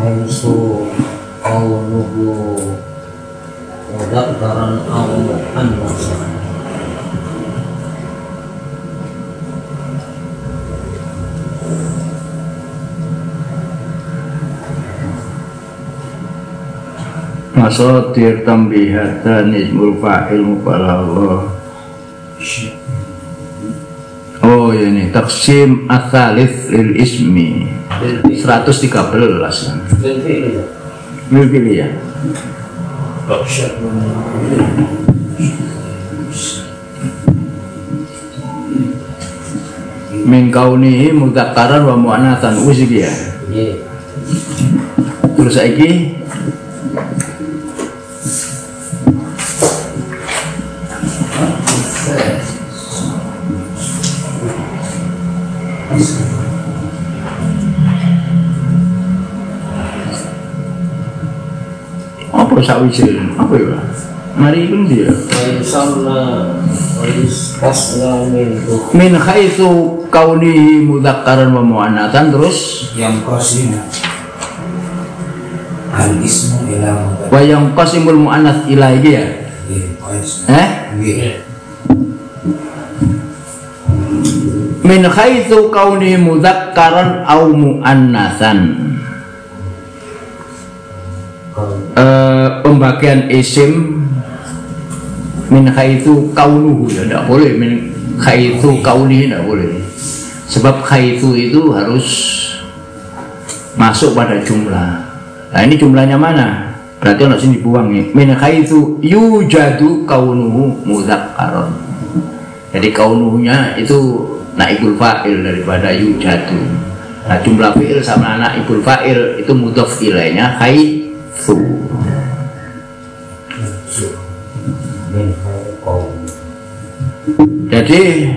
Speaker 3: Haisu qawluhu mudakkaran aw muannatsan.
Speaker 1: Masadir tambihatan ismul fa'il mubalagha. Oh ya ini taksim ats-tsalits lil ismi 113 kan. Pilih ya. Min kaunihi mudzakkaran wa muannatsan uski ya. Terus saiki apa sawise apa ya? Mari pun dia. Min haitsu kaunihi mudzakkaran wa muannatsan, terus
Speaker 2: yang qasim al ismu ila mudzakkar
Speaker 1: wa yang qasimul muannats ilaihi ya. Min haitsu kaunihi mudzakkaran aw muannatsan. Pembagian isim min haitsu kaunuhu ya tidak boleh, min haitsu kaunihi tidak boleh, sebab haitsu itu harus masuk pada jumlah. Nah ini jumlahnya mana? Berarti ono sing dibuang nih. Min haitsu yujadu kaunuhu mudzakkaron. Jadi kaunuhnya itu naibul fa'il daripada yujadu. Nah jumlah fi'il sama naibul fa'il itu mudhof ilaihnya haitsu. Jadi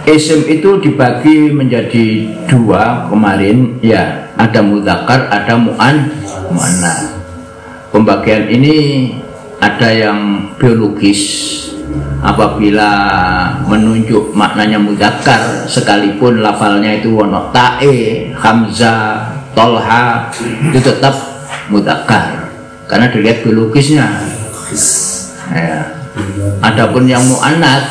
Speaker 1: isim itu dibagi menjadi dua kemarin ya, ada mudzakkar, ada mu'annas. Pembagian ini ada yang biologis, apabila menunjuk maknanya mudzakkar sekalipun lafalnya itu wono tae, hamzah, tolha itu tetap mudzakkar karena dilihat biologisnya ya. Adapun yang mu'annas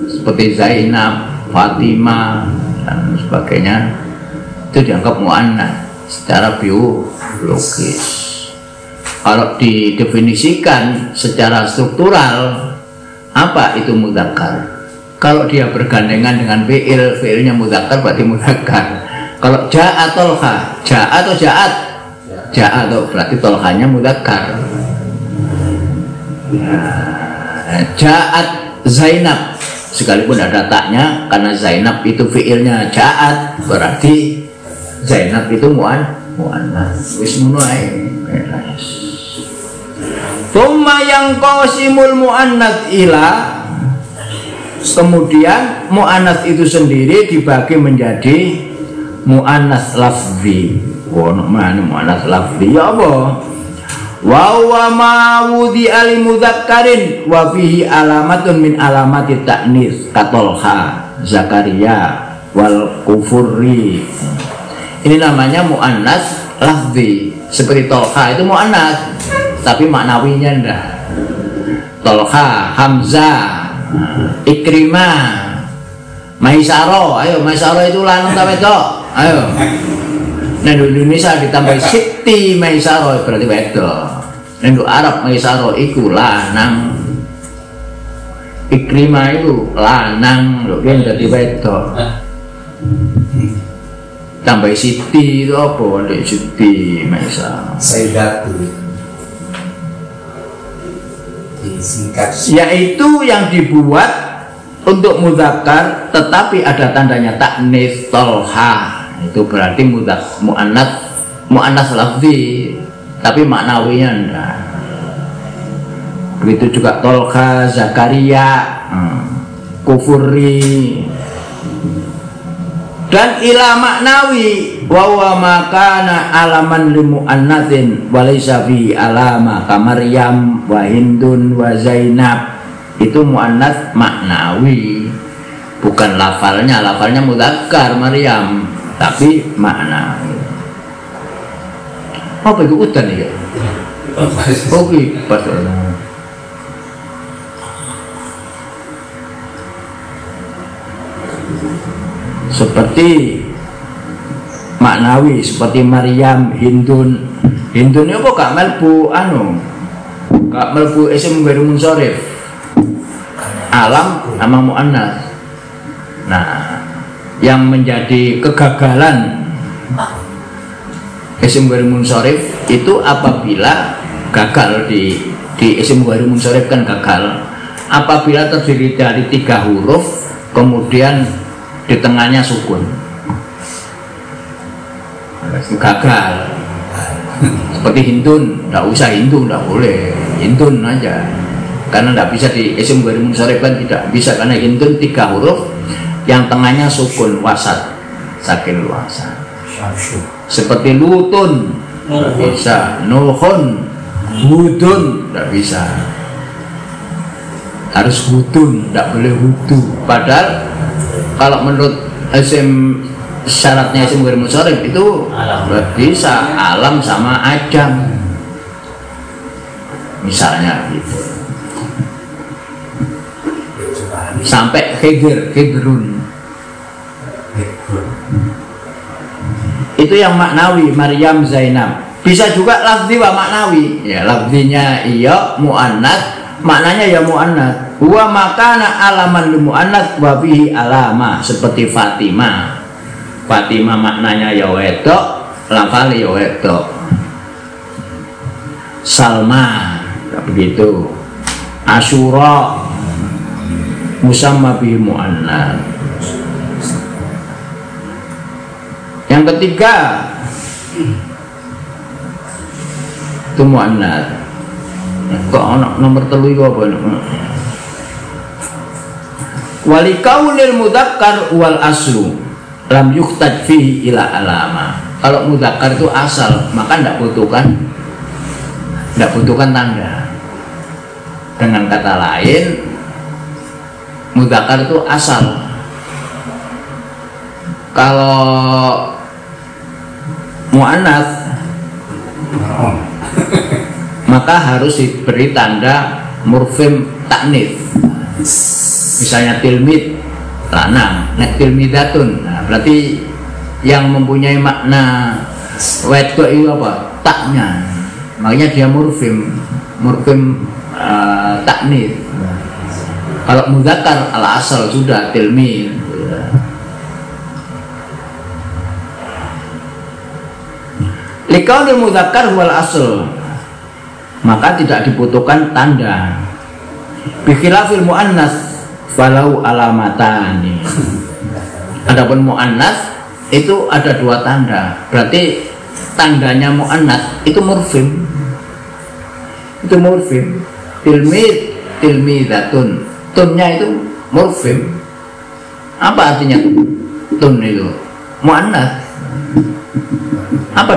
Speaker 1: seperti Zainab, Fatimah dan sebagainya itu dianggap mu'annas secara biologis. Kalau didefinisikan secara struktural, apa itu mudzakkar? Kalau dia bergandengan dengan fi'il, fi'ilnya mudzakkar berarti mudzakkar. Kalau ja'a tolha, ja'a atau ja'at? Ja'a atau berarti tolhanya mudzakkar. Ja'at Zainab sekalipun ada taknya karena Zainab itu fi'ilnya ja'at berarti Zainab itu mu'annas. Wis ngono ae. Tsumma yang qasimul mu'annas ila, kemudian mu'annas itu sendiri dibagi menjadi mu'annas lafzi. Ono mana mu'annas lafzi ya apa? Wa huwa ma wudi ali mudzakkarin wa fihi alamatun min alamati ta'nis katolha Zakaria wal kufuri. Ini namanya mu'annas lafzi. Seperti tolha itu mu'annas tapi maknawinya enggak. Tolha, Hamzah, Ikrimah, Maisaro. Ayo Maisaro itu lanang ta wedok? Ayo. Nah di Indonesia ditambah Siti Maisaro berarti wedok. Nah Arab Maisaro itu lanang. Ikrimah itu lanang, lho kan dadi wedok. Tambah Siti itu apa? Siti Maisaro.
Speaker 2: Sayyidatu disingkat,
Speaker 1: yaitu yang dibuat untuk mudzakkar tetapi ada tandanya taknis tolha, itu berarti mu'annas lafzi tapi maknawinya enggak. Begitu juga tolha, Zakaria, kufuri. Dan ila maknawi wa huwa makana alaman li mu'annatsin wa laysa fi alama ka Maryam wa Hindun wa Zainab. Itu mu'annats maknawi, bukan lafalnya. Lafalnya mudzakkar Maryam tapi maknawi. Apa itu udan ya? Oke, pas. Seperti maknawi seperti Maryam, Hindun. Hindun apa gak melbu gak melbu isim ghairu munsharif. Alam nama muannas. Nah, yang menjadi kegagalan isim ghairu munsharif itu apabila gagal di isim ghairu munsharif kan gagal apabila terdiri dari 3 huruf kemudian di tengahnya sukun, gagal. Seperti Hindun, tidak usah Hindun, tidak boleh Hindun aja karena tidak bisa di isim ghairu munsharif kan tidak bisa karena Hindun 3 huruf yang tengahnya sukun, wasat, sakin wasat. Seperti Lutun tidak bisa, Nuhun, Hudun tidak bisa, harus Hudun, tidak boleh Hudu. Padahal kalau menurut isim syaratnya isim ghairu munsharif itu bisa alam sama ajam misalnya gitu. Sampai Khidrun itu yang maknawi Maryam, Zainab. Bisa juga lafzi wa maknawi. Ya lafzinya iya muannas, maknanya ya muannas. Huwa makana alaman li muannas wa fihi alama seperti Fatimah. Fatimah maknanya ya wedok, lafali ya wedok. Salma begitu. Asyura musamma bihi mu'annas. Yang ketiga itu mu'annas. Kok anak nomor 3 itu apa? Walikaunil mudzakkar wal aslu lam yuhtaj fihi ila alama. Kalau mudzakkar itu asal, maka tidak butuhkan tanda. Dengan kata lain, mudzakkar itu asal. Kalau mu'annas maka harus diberi tanda murfim taknif. Misalnya tilmid lanang, nek tilmidatun. Nah, berarti yang mempunyai makna wedok itu apa? Taknya. Makanya dia murfim taknif. Kalau mudzakkar al asal sudah tilmid. Likaunil mudzakkar wal asl, maka tidak dibutuhkan tanda. Bikhilafil mu'annas falau alamatani. Adapun mu'annas itu ada 2 tanda. Berarti tandanya mu'annas itu murfim. Itu murfim. Tilmid, tilmidatun. Tunnya itu murfim. Apa artinya tun itu? Mu'annas. Apa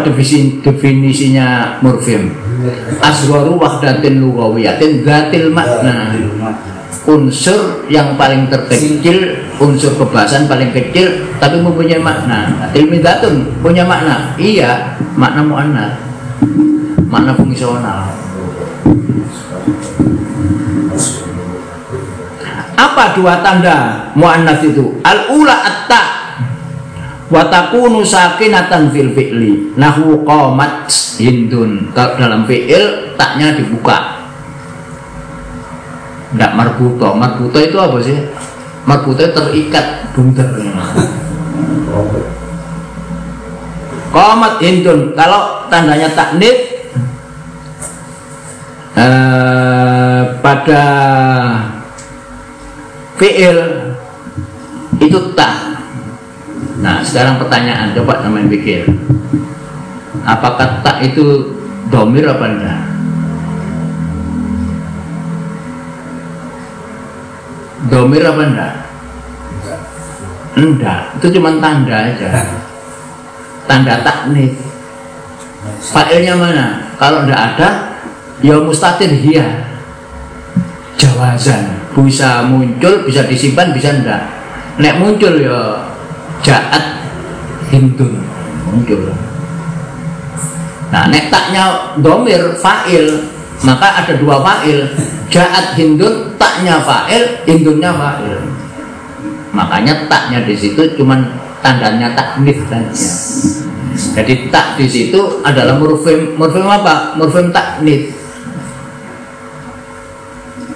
Speaker 1: definisinya murfim? Asgharu wahdatin lughawiyatin dzatil makna. Unsur yang paling terkecil, unsur kebahasan paling kecil tapi mempunyai makna. Tilmidatun punya makna. Iya, makna mu'annas. Makna fungsional. Apa 2 tanda mu'annas itu? Al-ula at-ta wa takunu sakinatan fil fi'li nahwu qamat hindun. Kalau dalam fi'il taknya dibuka, enggak marbuto. Marbuto itu apa sih? Marbuto terikat bunter. Qamat hindun kalau tandanya taknif pada fi'il itu ta. Nah, sekarang pertanyaan, coba teman pikir, apakah tak itu domir apa enggak? Domir apa enggak? Enggak, itu cuma tanda aja. Tanda taknif. Fa'ilnya mana? Kalau enggak ada, ya mustatir hiya. Jawazan, bisa muncul, bisa disimpan, bisa enggak. Nek muncul ya ja'at hindun muncul. Nah, nek taknya domir fa'il, maka ada 2 fa'il. Ja'at hindun, taknya fa'il, hindunnya fa'il. Makanya taknya di situ cuman tandanya taknif saja. Jadi tak di situ adalah murfim. Murfim apa? Murfim taknif.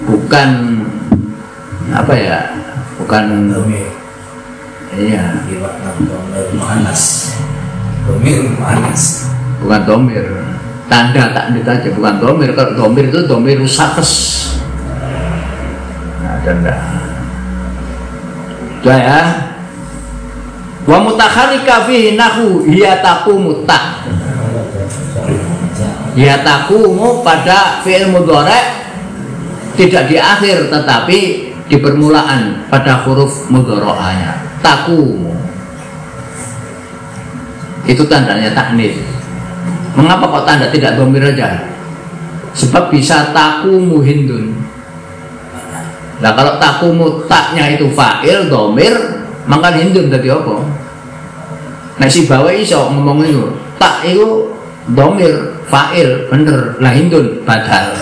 Speaker 1: Bukan apa ya? Bukan
Speaker 2: domir.
Speaker 1: Iya.
Speaker 2: Mu'annas. Domir mu'annas.
Speaker 1: Bukan domir. Tanda taknif aja, bukan domir. Kalau domir itu domir sakes. Nah, tanda. Itu ya. Wa mutaharrika fihi nahu hiya taqumu ta. Hiya taqumu pada fi'il mudhari' tidak di akhir tetapi di permulaan pada huruf mudhari'anya. Taqumu. Itu tandanya taknif. Mengapa kok tanda tidak domir aja? Sebab bisa taqumu hindun. Nah, kalau taqumu taknya itu fa'il domir, maka hindun tadi apa? Nah, si bawa iso ngomong itu tak itu domir fa'il bener, lah hindun badal.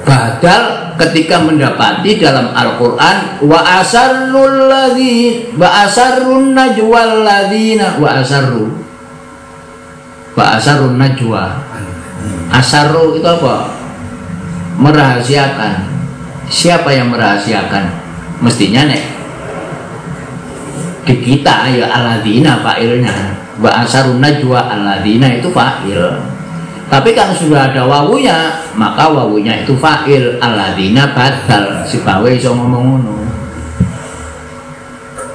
Speaker 1: Badal ketika mendapati dalam Al-Quran wa asarrul ladzi wa asarrun najwal ladzina wa asarrun najwa. Asarru itu apa? Merahasiakan. Siapa yang merahasiakan? mestinya nek di kita ya alladzina fa'ilnya, wa asarun najwa alladzina itu fa'il. Tapi kalau sudah ada wawunya, maka wawunya itu fa'il, alladzina badal, si bawe iso ngomong ngono.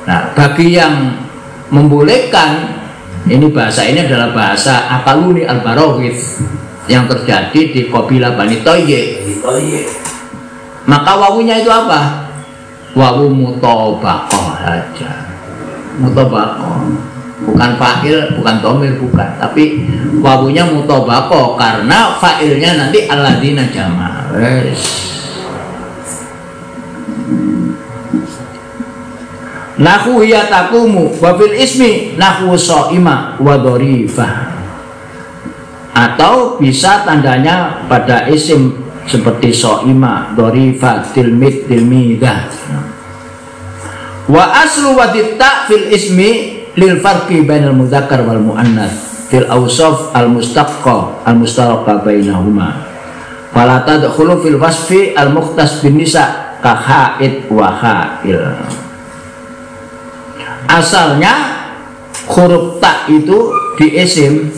Speaker 1: Nah, bagi yang membolehkan, ini bahasa ini adalah bahasa akaluni al-baroghith yang terjadi di Qabilah Bani Toyye. Maka wawunya itu apa? Wawu mutobaqah saja. Mutobaqah, bukan fa'il, bukan dhamir, bukan, tapi wawunya mutobaqah karena fa'ilnya nanti alladzina jama'. Nahu hiya taqumu wa fil ismi nahu sha'ima wa dharifah. Atau bisa tandanya pada isim seperti sha'ima, dharifah, tilmid, tilmidah. Wa aslu waditta fil ismi lil farqi bainal mudzakkar wal muannats fil awsaf al mustaqqa al mustaraka bainahuma. Fala tadkhulu fil wasfi al mukhtas bin nisa ka haid wa ha'il. Asalnya huruf ta itu di isim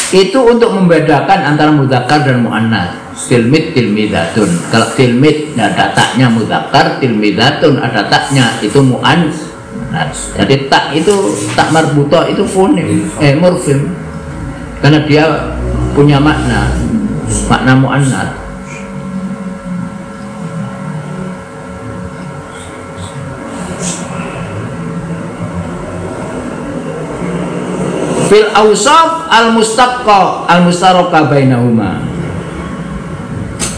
Speaker 1: itu untuk membedakan antara mudzakkar dan muannats. Tilmid, tilmidatun. Kalau tilmid ada taknya mudzakkar, tilmidatun ada taknya itu muannats. Jadi tak itu tak marbuta itu fonem, morfem. Karena dia punya makna muannats. Fil awsaf al mustaqqa al mustaraka bainahuma,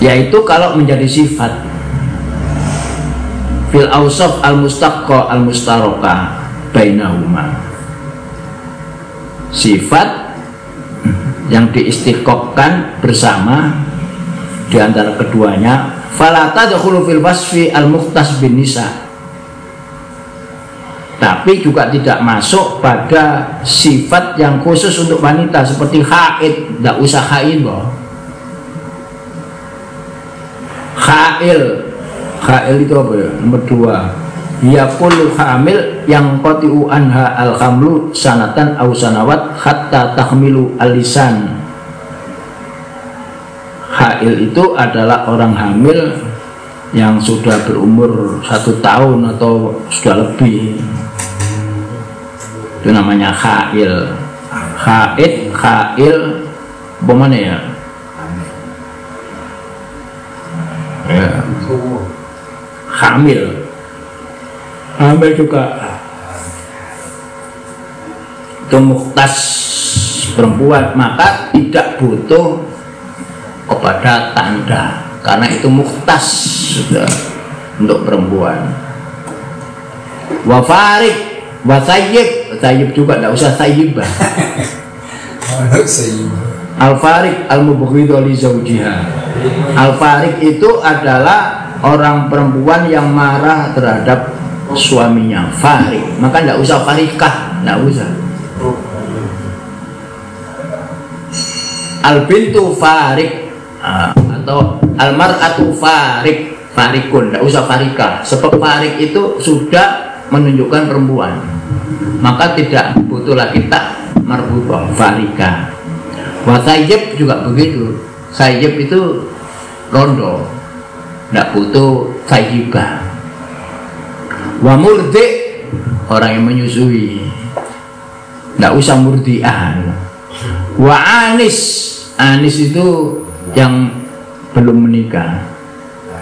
Speaker 1: yaitu kalau menjadi sifat. Fil awsaf al mustaqqa al mustaraka bainahuma, sifat yang diistiqoqkan bersama di antara keduanya. Fala tadkhulu fil wasfi al mukhtas bin nisa, tapi juga tidak masuk pada sifat yang khusus untuk wanita seperti haid, tidak usah haid boh. Hail itu apa ya? Nomor 2, yaqulu hamil yang qati'u anha al khamlu sanatan aw sanawat hatta tahmilu al-lisan. Hail itu adalah orang hamil yang sudah berumur 1 tahun atau sudah lebih, itu namanya hail. Hail bagaimana ya? Hamil juga itu mukhtas perempuan, maka tidak butuh kepada tanda karena itu mukhtas sudah untuk perempuan. Wa farik wa tayyib juga tidak usah tayyibah. Al farik al mubghidu li zawjiha. Al farik itu adalah orang perempuan yang marah terhadap suaminya, farik. Maka tidak usah farikah, tidak usah. Al bintu farik atau al mar'atu farik, farikun, tidak usah farikah. Sebab farik itu sudah menunjukkan perempuan, maka tidak butuh lagi tak marbutah, farikah. Wa tayyib juga begitu. Tayyib itu rondo, tidak butuh tayyibah. Wa murdi, orang yang menyusui, tidak usah murdian. Wa anis, anis itu yang belum menikah,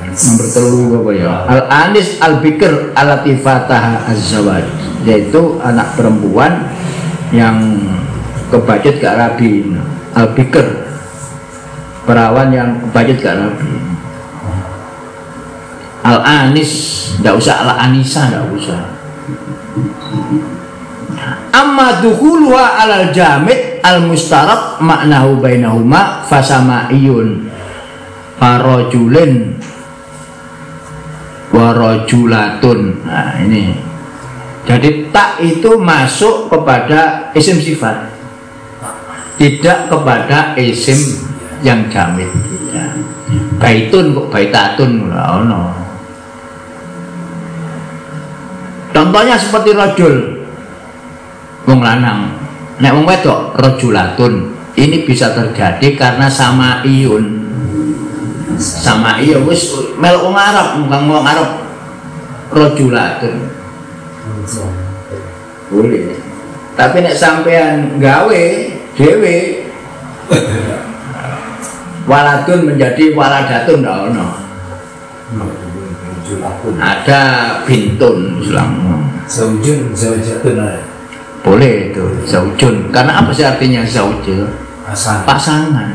Speaker 1: yang bertelur apa ya? Al anis al bikr alati fataha az-zawaj, yaitu anak perempuan yang kebajet ke Arabi. Al bikr, perawan yang kebajet ke Arabi. Al anis, tidak usah al anisa, tidak usah. Amma dukhuluha alal jamid al mustarak maknahu bainahuma fasama'iyun farajulin warajulatun. Nah ini, jadi tak itu masuk kepada isim sifat, tidak kepada isim yang jamid. Baitun kok baitatun, no. Contohnya seperti rajul, wong lanang, nek wong wedok rajulatun. Ini bisa terjadi karena sama iun. Sama iya wis melok wong Arab, wong Arab rajulatun. Boleh. Tapi nek sampean gawe dhewe waladun menjadi waladatun ndak ono. Ada bintun Islam.
Speaker 2: Zaujun, zaujatun.
Speaker 1: Boleh itu zaujun. Karena apa sih artinya zaujun? Pasangan.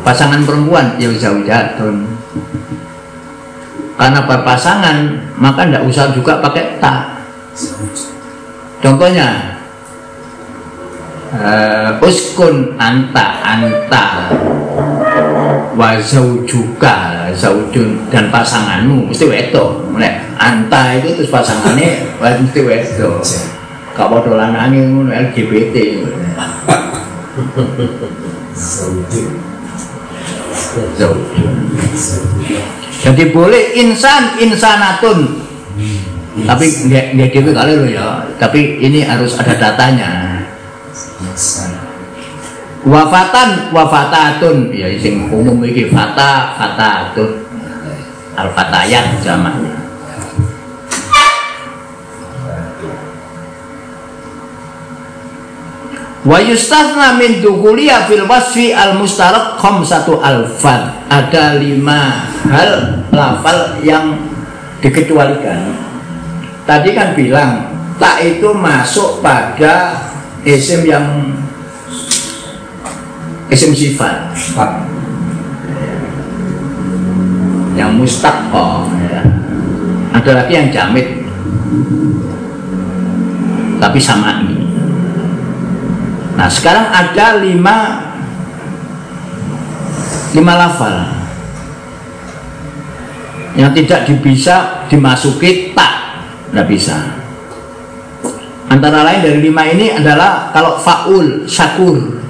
Speaker 1: Pasangan perempuan ya zaujatun. Karena berpasangan maka ndak usah juga pakai ta. Contohnya uskun anta wa zaujuka zaujun, dan pasanganmu mesti wedok. Anta itu terus pasangannya mesti wedok. Gak padha lanange ngono LGBT. Zaujun. Jadi boleh insanatun. Tapi nggak dewe kali loh ya. Tapi ini harus ada datanya. Wafatatun ya sing umum iki fatatun. Al-fatayat jamaknya. Wa yustathna min dukuliya fil wasfi al-mustarak khamsatu alfan. Ada 5 hal lafal yang dikecualikan. Tadi kan bilang tak itu masuk pada isim yang isim sifat yang mustaqqa ya. Ada lagi yang jamid tapi sama ini. Nah sekarang ada 5 lafal yang tidak bisa dimasuki tak, tidak bisa. Antara lain dari 5 ini adalah kalau faul, syakur,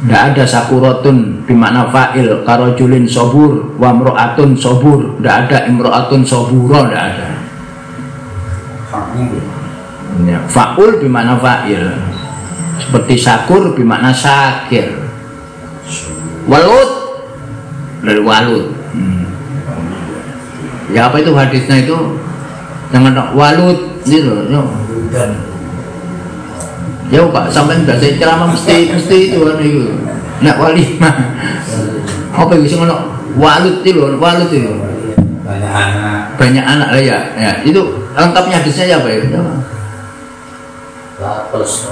Speaker 1: tidak ada sakuratun bimakna fa'il, karojulin sobur, wa mro'atun sobur, tidak ada imro'atun soburo, tidak ada. Ya, faul bimakna fa'il, seperti syakur bimakna syakir, walut dari walut. Ya apa itu hadisnya itu? Jangan walut gitu loh. Ya Pak, sampai bahasa ceramah mesti itu kan itu. Nak walimah. Apa itu sih ngono? Walut itu loh, walut itu. Banyak anak lah ya. Ya, itu lengkapnya hadisnya apa ya?
Speaker 3: Lapos.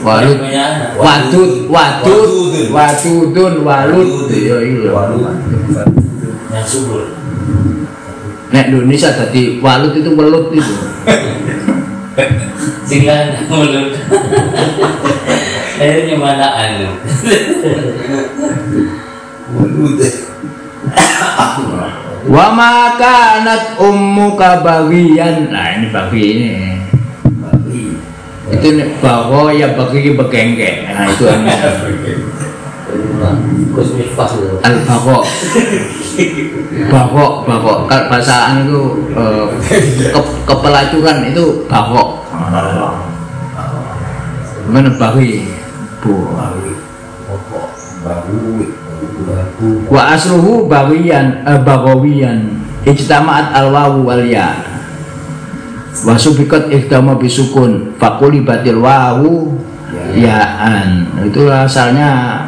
Speaker 1: Walut, wadudun, walut, ya iya.
Speaker 3: Yang subur.
Speaker 1: Nek Indonesia tadi walut itu welut itu.
Speaker 3: Singkat mulut. Akhirnya mana anu?
Speaker 1: Wa ma kanat ummuka bagian. Nah ini bagi ini. Itu bahwa ya bagi begengge. Nah itu al-bakok, bahasaan itu kepelacuran itu bakok. Mana bagi bu? Wa asluhu bagian bagawian. Ijtama'at al-wawu wal ya. Wa subiqat ihdama bisukun faqulibatil wawu ya'an. Itu asalnya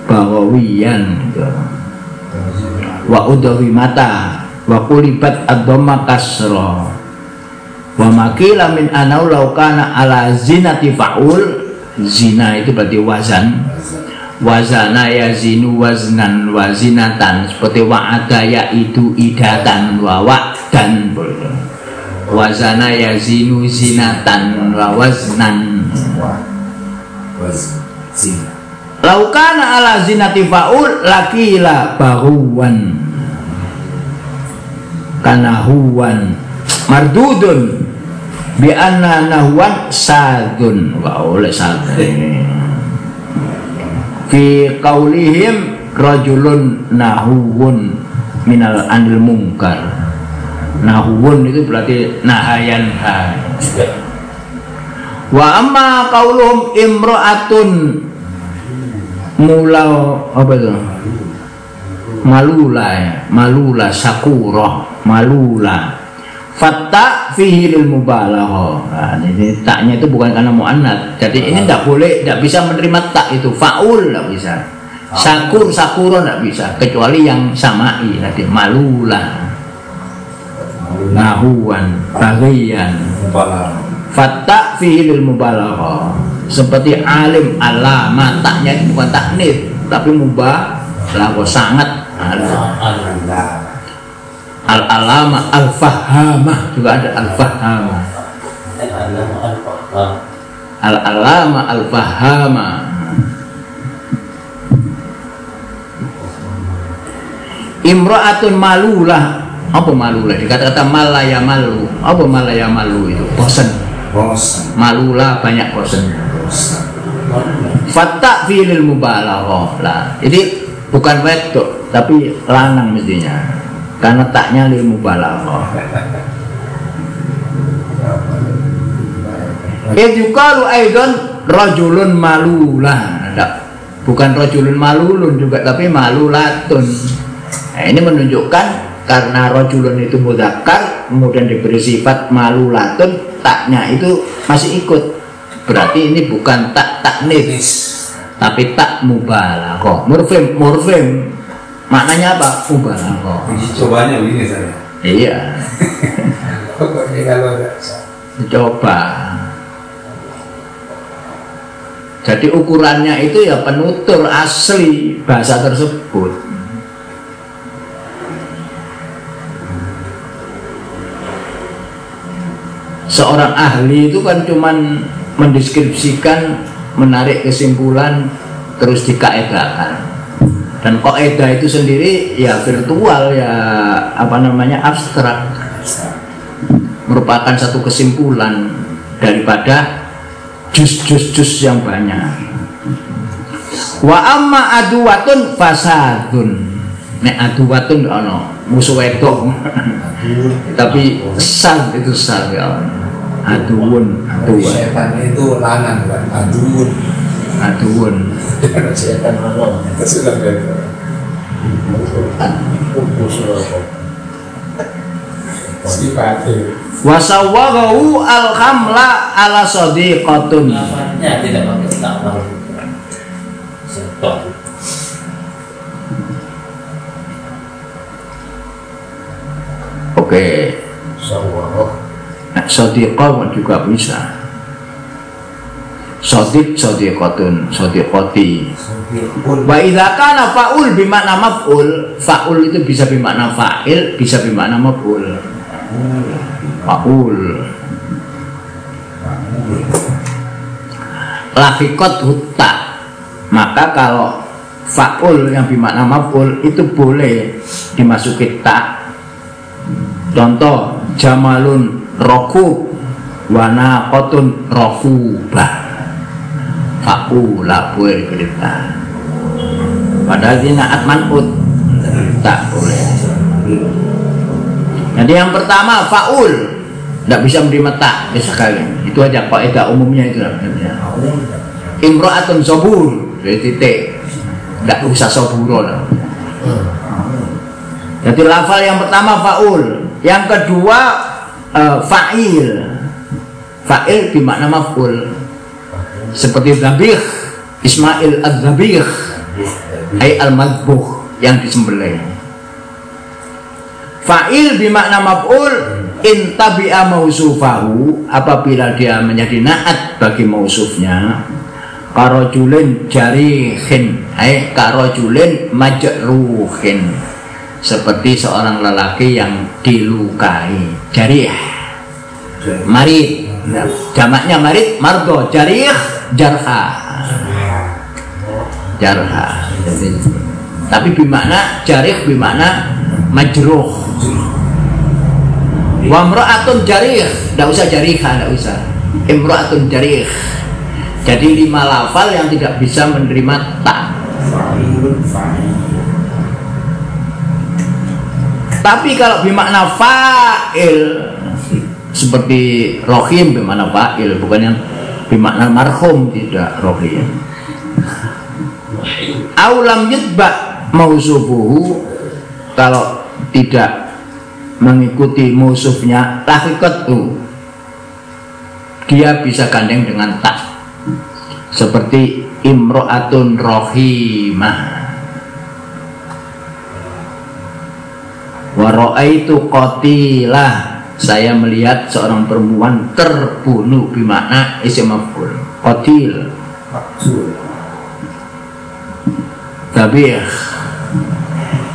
Speaker 1: bagawian gitu. Wa udhawi mata wa qulibat ad-dhamma kasra wa makila min anau law kana ala zinati fa'ul. Zina itu berarti wazan. Wazana yazinu waznan wazinatan, seperti wa'ada yaidu idatan wa wa'dan. Wazana yazinu zinatan wa waznan. Laukana ala zinati fa'ul lakila bahuwan kanahuwan mardudun bi anna nahwan sadun. Wa oleh sadun fi qaulihim rajulun nahuwun minal anil mungkar. Nahuwun itu berarti nahayan. Wa amma qauluhum imra'atun mulau apa itu? Malula sakurah, malula. Fatta fihi lil mubalaghah. Nah, ini taknya itu bukan karena muannats. Jadi ini tidak boleh, tidak bisa menerima tak itu. Faul tidak bisa. Sakuro tidak bisa kecuali yang samai tadi malula. Nahuwan, bagian. Fatta fihi lil mubalaghah. Seperti alim alama, taknya itu bukan taknif tapi mubalaghah sangat. Al-alama al-fahama juga ada al-fahama. Al-alama al-fahama. Imra'atun malulah. Apa malulah? Dikata-kata malaya malu. Apa malaya malu itu? Bosan. Malulah banyak bosan. Fatta fi'il mubalaghah. Lah, jadi bukan wedok tapi lanang mestinya. Karena taknya lil mubalaghah. Yuqalu aidan rajulun malulah. Bukan rajulun malulun juga tapi malulatun. Nah, ini menunjukkan karena rajulun itu mudzakkar kemudian diberi sifat malulatun, taknya itu masih ikut. Berarti ini bukan tak taknis tapi tak mubalaghah. Murfim maknanya apa? Mubalaghah.
Speaker 2: Cobanya begini saya.
Speaker 1: Iya.
Speaker 2: Pokoknya kalau
Speaker 1: Coba. Jadi ukurannya itu ya penutur asli bahasa tersebut. Seorang ahli itu kan cuman mendeskripsikan, menarik kesimpulan, terus dikaedakan. Dan kaidah itu sendiri ya virtual, ya apa namanya, abstrak, merupakan satu kesimpulan daripada jus yang banyak. Wa amma aduwatun fasadun. Nek aduwatun ono musuh wedok. Tapi sal itu sal ya. Aduun,
Speaker 2: setan itu lanang kan, aduun.
Speaker 3: Setan mana?
Speaker 2: Sudah beda. Sifatnya.
Speaker 1: Wasawwahu al-hamla ala sadiqatun.
Speaker 3: Lafaznya tidak pakai tak malu. Setan.
Speaker 1: Oke.
Speaker 3: Sawwah.
Speaker 1: Sadiqah juga bisa. Sadiqatun, sadiqati. Wa idza kana fa'ul bimakna maf'ul, fa'ul itu bisa bermakna fa'il, bisa bermakna maf'ul. Fa'ul. Lafiqat hutta. Maka kalau fa'ul yang bermakna maf'ul itu boleh dimasuki ta. Contoh, jamalun rokub, wana kotun rokubah. Fa'ula boleh berita. Padahal ini naat man'ut tak boleh. Jadi yang pertama fa'ul tidak bisa menerima tak sekali. Itu aja kaidah umumnya itu. Imra'atun sabur, jadi titik. Tidak usah saburo. Jadi lafal yang pertama fa'ul, yang kedua fa'il. Fa'il bermakna maf'ul. Seperti dzabih, Ismail az-zabih, ai al-madbuh, yang disembelih. Fa'il bermakna maf'ul in tabi'a mausufahu, apabila dia menjadi naat bagi mausufnya. Karojulin jarihin, ai karojulin majruhin, seperti seorang lelaki yang dilukai. Jarih, marid, jamaknya marid, mardo, jarih, jarha. Tapi bimakna jarih, bimakna majruh. Wa imra'atun jarih, tidak usah jarihah, tidak usah. Imra'atun jarih. Jadi 5 lafal yang tidak bisa menerima tak. Tapi kalau bimakna fa'il seperti rohim bimakna fa'il, bukan yang bimakna marhum, tidak rohim. Aulam yutba mausufuhu, kalau tidak mengikuti mausufnya lahiqatu, dia bisa gandeng dengan tak, seperti imro'atun rohimah, wa ra'aitu qatilah, saya melihat seorang perempuan terbunuh, bimakna isim maf'ul qatil. Tapi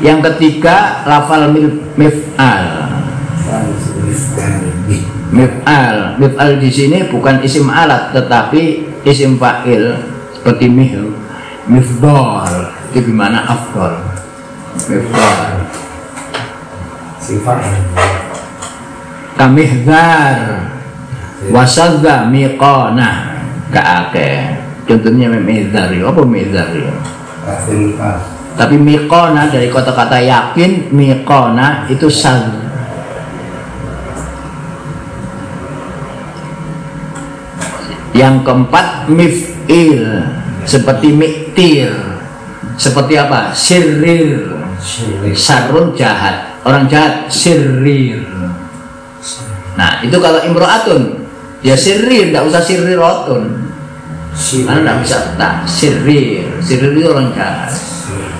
Speaker 1: yang ketiga lafal mif'al. Mif'al di sini bukan isim alat tetapi isim fa'il, seperti mifdal, itu gimana afdal. Mifdal
Speaker 2: sifat
Speaker 1: kamihzar wasadza miqana kaake. Contohnya mizar, apa mizar ya? Tapi miqana dari kata-kata yakin, miqana itu sad. Yang keempat mif'il, seperti miktir, seperti apa? Sirrir, sarun jahat, orang jahat, sirrir. Nah itu kalau imro'atun ya sirrir, tidak usah sirrirotun, karena tidak bisa tak sirrir. Sirrir itu orang jahat,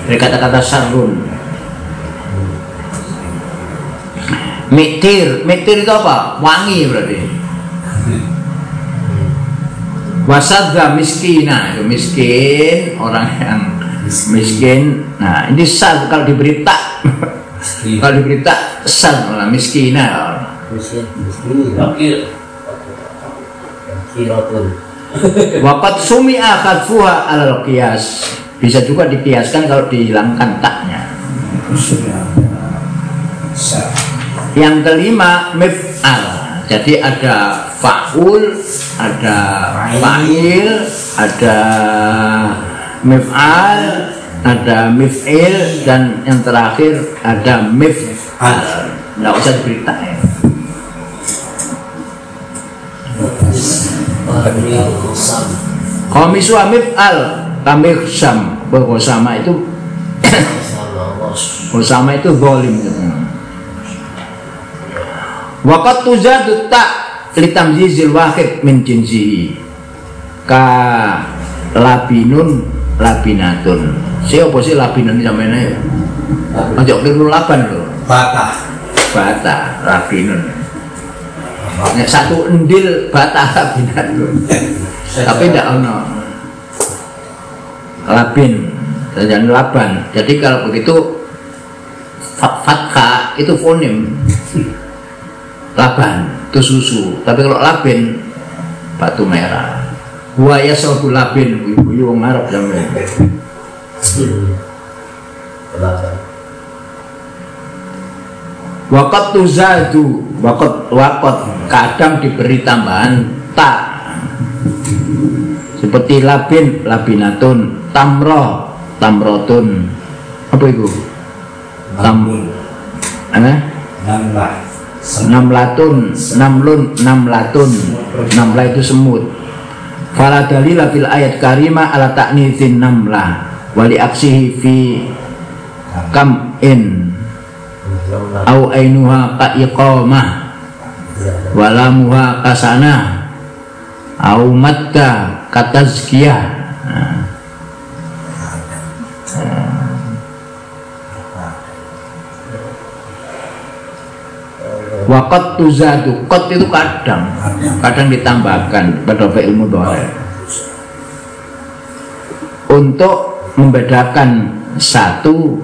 Speaker 1: dari kata-kata sarun. Miktir, miktir itu apa? Wangi berarti. Wasadza miskina, itu miskin, orang yang miskin. Nah ini sad, kalau diberi tak kalau diberi tak sad malah miskina. Waqad sumi'a khadfuha alal qiyas, bisa juga dikiaskan kalau dihilangkan taknya. Yang kelima mif'al, jadi ada fa'ul, ada fa'il, ada mif'al, ada mif'il, dan yang terakhir ada mif'al. Nggak usah diberitakan. Komisu mif'al kamiksam, bersama itu bersama itu zalim. Waqat tuzadu ta litamzizil wahid min jinsihi ka labinun labinatun. Siapa sih labinun sampeyan ya? Ojo keliru laban lho. Bata labinun. Nek satu endil bata labinatun. Tapi tidak ono labin dan laban. Jadi kalau begitu fathah itu fonim. Laban itu susu, tapi kalau labin batu merah. Buaya sobu labin, ibu-ibu wong Arab sampeyan. Waqat tuzadu, waqat kadang diberi tambahan ta, seperti labin, labinatun, tamro, tamrotun. Apa itu? Namlatun, namlun, namlatun. Namlah itu semut. Fala dalila fil ayat karimah ala ta'nitsin namlah wali aksihi fi kam'in au ainuha ka iqamah walamuha kasana au matta katazkiyah. Waqat tuzadu, qat itu kadang ditambahkan pada fi'il mudhari untuk membedakan satu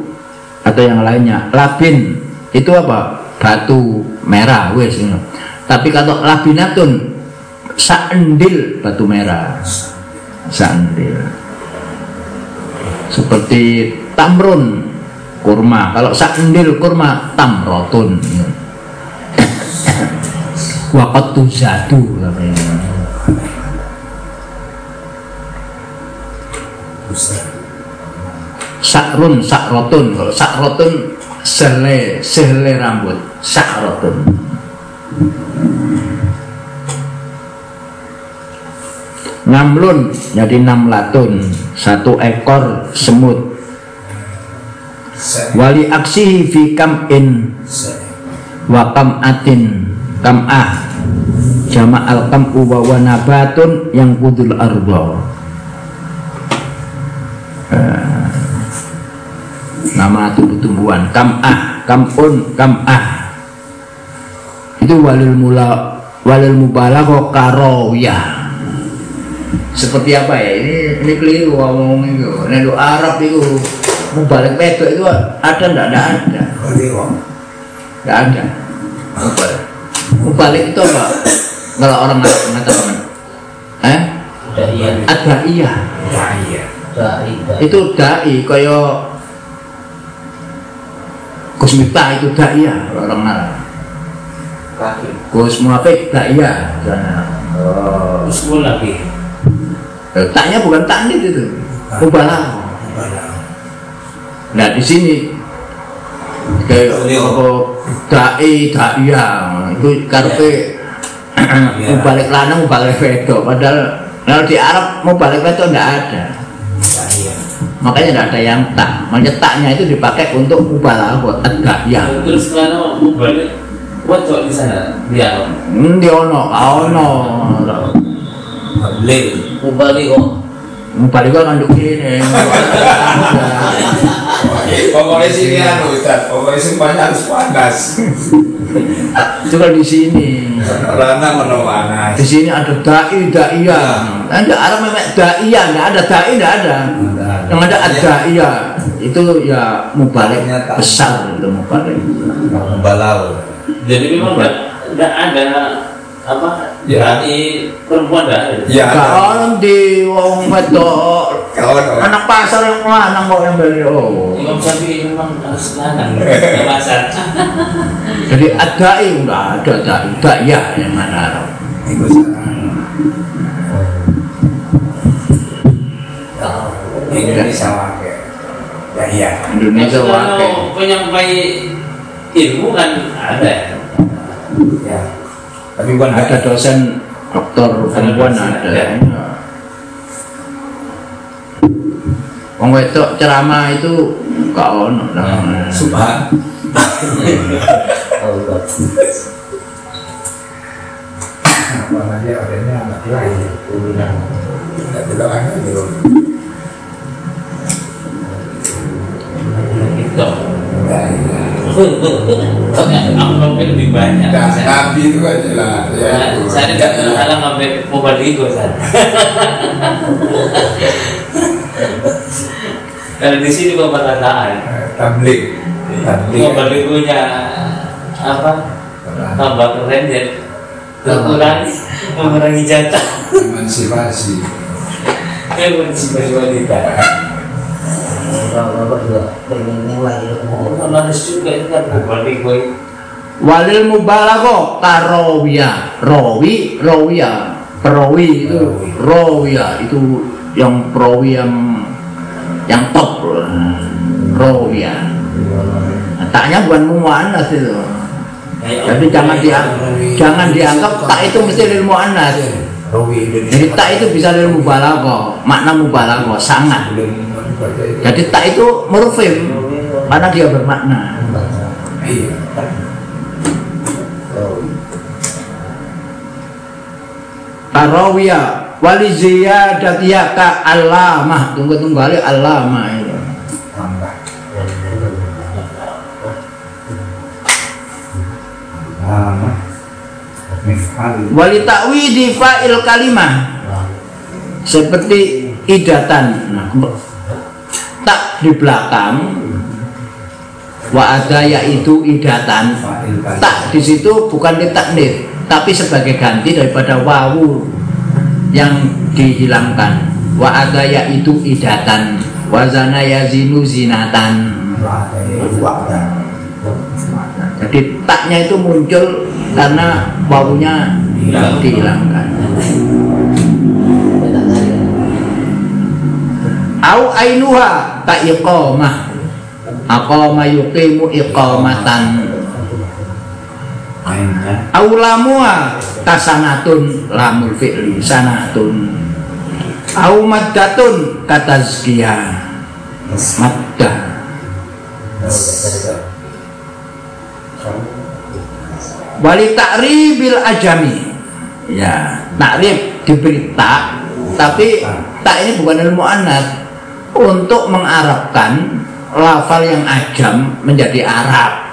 Speaker 1: atau yang lainnya. Labin itu apa? Batu merah wes. Tapi kalau labinatun saendil batu merah, saendil. Seperti tamrun kurma, kalau saendil kurma tamrotun. Waqat tuzadu sakrun, sakrotun. Kalau sakrotun selai rambut sya'ratun. Namlun jadi namlatun, satu ekor semut. Wali aksihi fi kam'in wa kam'atin, kam'ah jama'al kam'u wa nabatun yang kudul arba. Nama tumbuh-tumbuhan, kam'ah, kam'un, kam'ah itu walil mubalagha karawiyah. Seperti apa ya, ini keliru ngomong itu. Nek Arab itu mubalik wedok itu ada ndak ada. Nggak ada. Mubalik itu apa? Kalau orang Arab mengatakan ada iya. Itu dai kaya Gus Miftah itu dai orang Arab. Gus Muafik dai
Speaker 3: Gus lagi.
Speaker 1: Taknya bukan taknit itu, mubalah. Nah di sini kayak dai itu karpe mubalik lanang mubalik wedok. Padahal kalau di Arab mubalik wedok tidak ada. Makanya tidak ada yang tak. Makanya taknya itu dipakai untuk mubalah ada ya.
Speaker 3: Terus kalau mubalik wedok di sana di Arab?
Speaker 1: Di ono.
Speaker 3: Mubalik
Speaker 1: kok ngandung ini.
Speaker 2: Pokoknya sini Ustaz, pokoknya semuanya harus panas.
Speaker 1: Itu kalau di sini.
Speaker 2: Lanang ono panas.
Speaker 1: Di sini ada daiyah. Ada Arab memang daiyah, enggak ada dai, enggak ada. Yang ada daiyah. Itu ya mubalik besar itu mubalik.
Speaker 2: Mubalal.
Speaker 3: Jadi memang enggak ada apa?
Speaker 2: Ya.
Speaker 3: Di perempuan enggak ada.
Speaker 2: Ya.
Speaker 1: Kalau di wong wedok anak pasar yang lanang kok yang beli
Speaker 3: Imam Syafi'i memang harus lanang di pasar.
Speaker 1: Jadi adai enggak ada daiyah yang mana.
Speaker 2: Indonesia wae. Ya.
Speaker 1: Indonesia wae.
Speaker 3: Penyampai ilmu kan ada.
Speaker 2: Ya. Tapi bukan
Speaker 1: Ada dosen dokter perempuan ada. Wong wedok ceramah itu gak ono.
Speaker 2: Subhan. Apalagi adanya anak lain. Tidak bilang gitu.
Speaker 3: Itu. Amplopnya lebih banyak.
Speaker 2: Nabi itu aja lah.
Speaker 3: Saya tidak terhalang sampai mubaligo saya. Kalau di sini pemerataan.
Speaker 2: Tablik.
Speaker 3: Mubaligonya apa? Tambah keren dan mengurangi jatah.
Speaker 2: Emansipasi.
Speaker 3: Emansipasi wanita.
Speaker 4: Bapak juga pengen mulai
Speaker 3: Harus juga itu kan mubaligo.
Speaker 1: Walil mubalagha karawiyah. Perawi itu rawiyah itu yang perawi yang top. Rawiyah. Taknya bukan muannas itu. Jadi jangan dianggap tak itu mesti lil muannas. Jadi tak itu bisa lil mubalagha, makna mubalagha sangat. Jadi tak itu murfim karena dia bermakna. Karawiyah wali ziyadatiya ka alamah. Tunggu balik alamah itu. Wali ta'widi fa'il kalimah seperti idatan. Nah, tak di belakang wa ada yaitu idatan. Tak di situ bukan ditaknir, tapi sebagai ganti daripada wawu yang dihilangkan. Wa ada yaitu idatan, wazana yazinu zinatan. Jadi taknya itu muncul karena wawunya dihilangkan. Au ainuha ka iqamah. aqama yuqimu iqamatan aulamua kasanatun lamul fi'li sanatun au maddatun katazkiyah maddah wali ta'ribil ajami ya takrib diberi tak tapi tak ini bukan ilmu muannats untuk mengarabkan lafal yang ajam menjadi Arab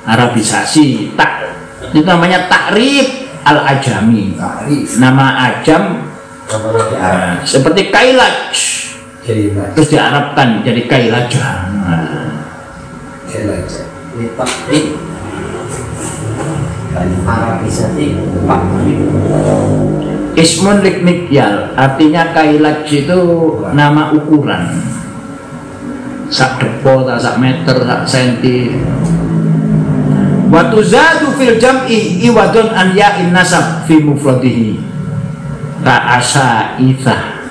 Speaker 1: Arabisasi tak itu namanya takrib al ajami nama ajam ya, seperti kailaj terus diarabkan jadi kailajah Ismun likmikyal artinya kailaj itu nama ukuran sak depo, sak meter, sak senti. Wa tuzadu fil jam'i iwadun an ya'in nasab fi mufradihi ka asaithah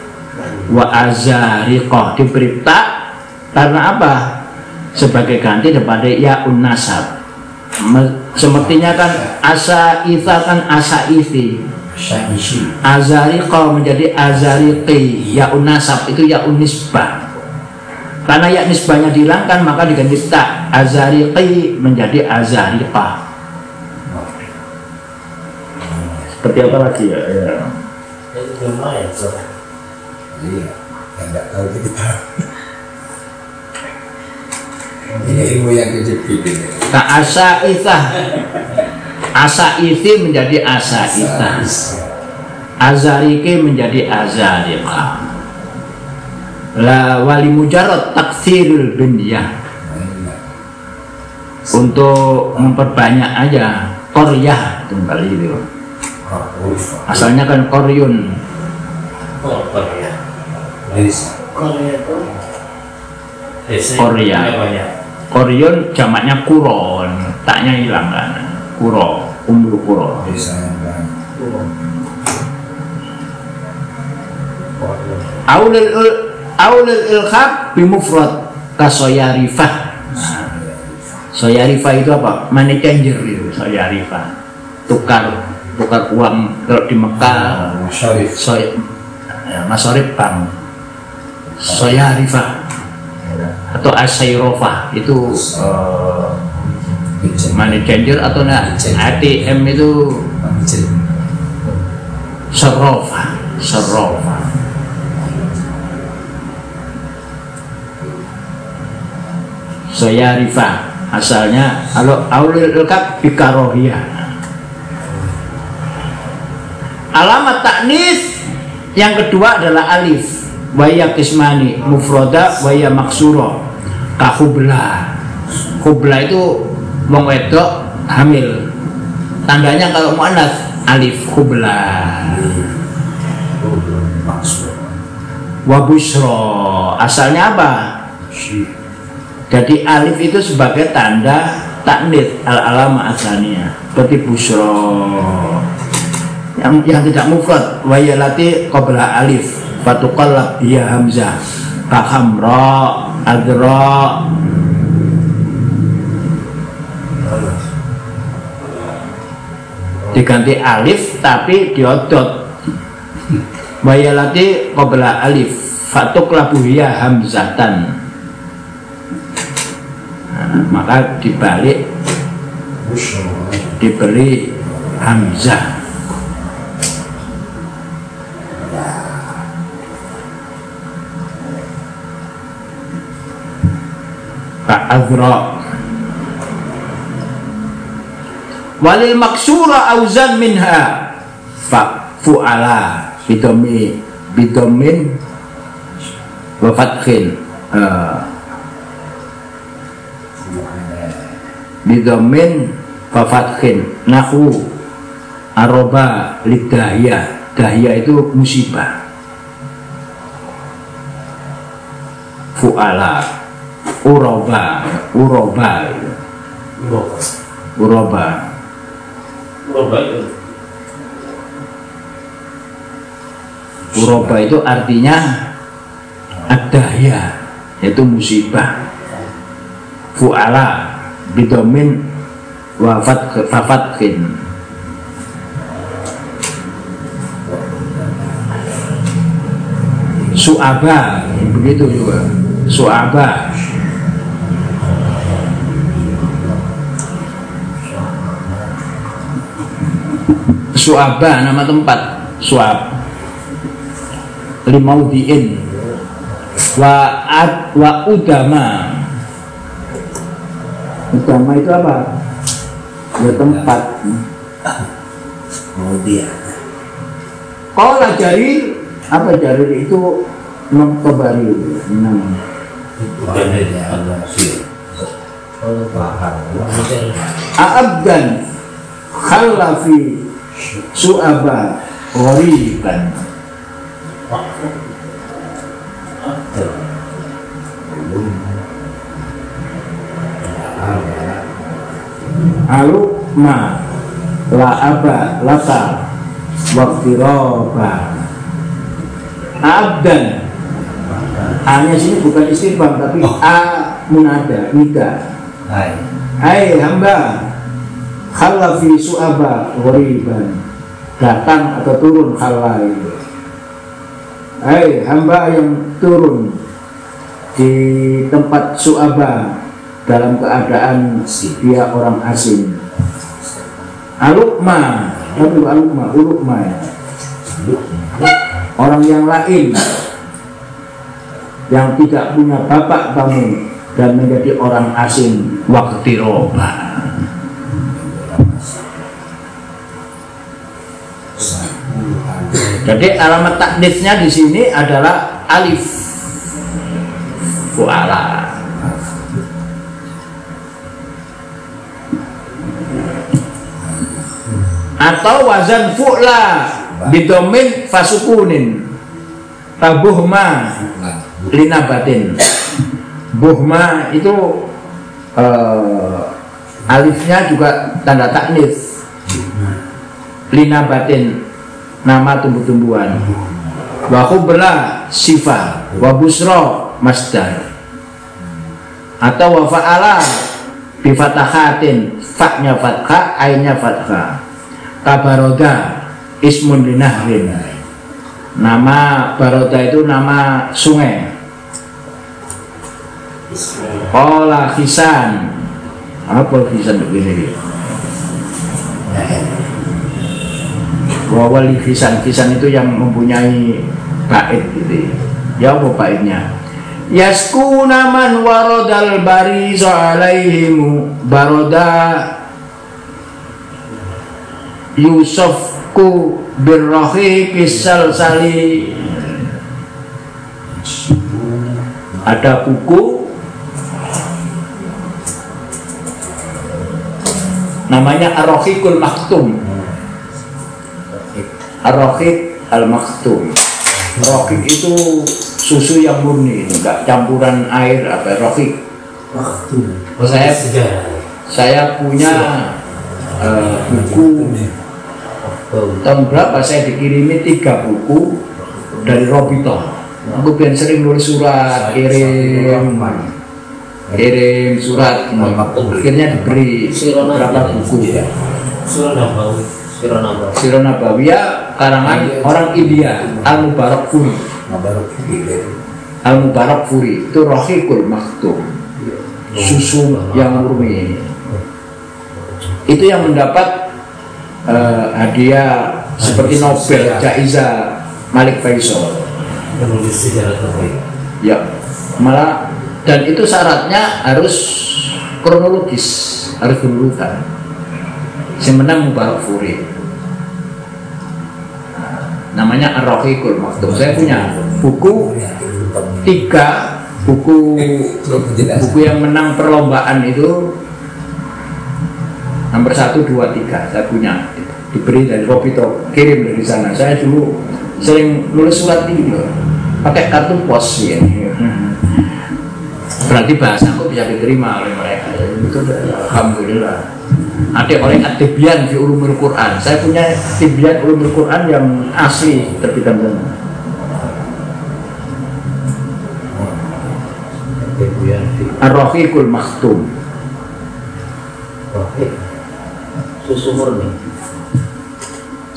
Speaker 1: wa azariqah diberi tak karena apa? Sebagai ganti daripada ya'un nasab. Semestinya kan asaithah kan asaithi, azariqah menjadi azariqi, ya'un nasab itu ya'un nisbah. Karena ya nisbahnya dihilangkan maka diganti tak azariqi menjadi azariqah. Seperti apa lagi ya?
Speaker 3: Itu lumayan soalnya.
Speaker 2: Iya, tidak tahu kita. Ini ilmu yang kejepit ini.
Speaker 1: Ka asaithah, asaithi menjadi asaithah, azariqi menjadi azariqah. La wali mujarrad taksirul binyah untuk memperbanyak aja koryah itu kali itu asalnya kan koryun koryun jamaknya kuron taknya hilang kan kuro umur kuro Aulil ilhaq bimufrad kasoyarifah. Soyarifah itu apa? Money changer itu soyarifah. Tukar uang kalau di Mekah. Masorif bank. Soyarifah atau asairofah itu money changer atau enggak? ATM itu serofah. Soyarifah asalnya kalau aulil ilkab bikarohiyah. Alamat taknis yang kedua adalah alif waya kismani mufroda waya maksuro kahubla. Hubla itu wong wedok hamil, tandanya kalau muannats alif hubla. Wabusro asalnya apa? Jadi alif itu sebagai tanda taknits al-alama asalnya seperti busro yang tidak mufrad wayalati qabla alif fatuqallab ya hamzah ka hamra adra diganti alif tapi diodot wayalati qabla alif fatuqlabu ya hamzatan. Maka dibalik diberi hamzah. Ka'adra walil maksura auzan minha fu'ala bidomin wa fathin bidomin fafathin nahu aroba lidahiyah. Dahiyah itu musibah. Fu'ala uroba uroba itu artinya ad-dahiyah yaitu musibah. Fu'ala bidomin wafatkin. Su'aba begitu juga. Su'aba Su'aba nama tempat. Su'ab Limaudiin wa udama. Udama itu apa? Ya tempat.
Speaker 2: Kemudian
Speaker 1: Qala Jarir, apa Jarir itu mengkabari A'abdan khalafi su'aba ghariban. Alukma la'aba laka waktiroba. Abdan, A-nya sini bukan istifham tapi A munada, nida. Hai hamba, khalafi su'aba ghariban, datang atau turun khalai. Hai hamba yang turun di tempat su'aba dalam keadaan dia orang asing. Alukma, tapi alukma, ulukma ya. Orang yang lain yang tidak punya bapak kamu dan menjadi orang asing. Waktiroba. Jadi alamat taknisnya di sini adalah alif fu'ala. Atau wazan fu'la bidomin fasukunin tabuhma linabatin. Buhma itu alifnya juga tanda taknis. Linabatin nama tumbuh-tumbuhan. Wa khubla sifat wa busra masdar. Atau wa fa'ala bi fatahatin, fa-nya fathah, ainnya fathah. Tabaroda ismun linahrin. Nama Baroda itu nama sungai. Qala Khisan. Apa Khisan begini? Wawali Khisan. Khisan itu yang mempunyai bait gitu. Ya apa baitnya? Yaskuna man waradal barizu alaihim Baroda Yusufku birrohi pisal sali. Ada buku namanya Ar-Rahiqul Maktum. Ar-Rahiq Al-Maktum. Rahiq itu susu yang murni, enggak campuran air apa Rahiq. Saya punya buku tahun berapa saya dikirimi 3 buku dari Robito. Aku biar sering nulis surat, kirim surat, akhirnya diberi beberapa buku. Sirah Nabawiyah karangan orang India, Al-Mubarak Furi itu Rahiqul Maktum, susu yang murni. Itu yang mendapat hadiah seperti Nobel, Jaizah Malik Faisal. Ya, malah dan itu syaratnya harus kronologis, harus berurutan. Yang menang Mubarak Furi. Namanya Ar-Rahiqul Maktum. Saya punya buku 3 buku yang menang perlombaan itu. Nomor 1, 2, 3 saya punya, diberi dari Robito, kirim dari sana. Saya dulu sering nulis surat ini loh, pakai kartu pos ya. Berarti bahasaku bisa diterima oleh mereka. Itu alhamdulillah. Ada orang At-Tibyan fi Ulumul Quran. Saya punya Tibyan Ulumul Quran yang asli terbitan sana. Ar-Rahiqul Makhtum.
Speaker 3: Susu murni.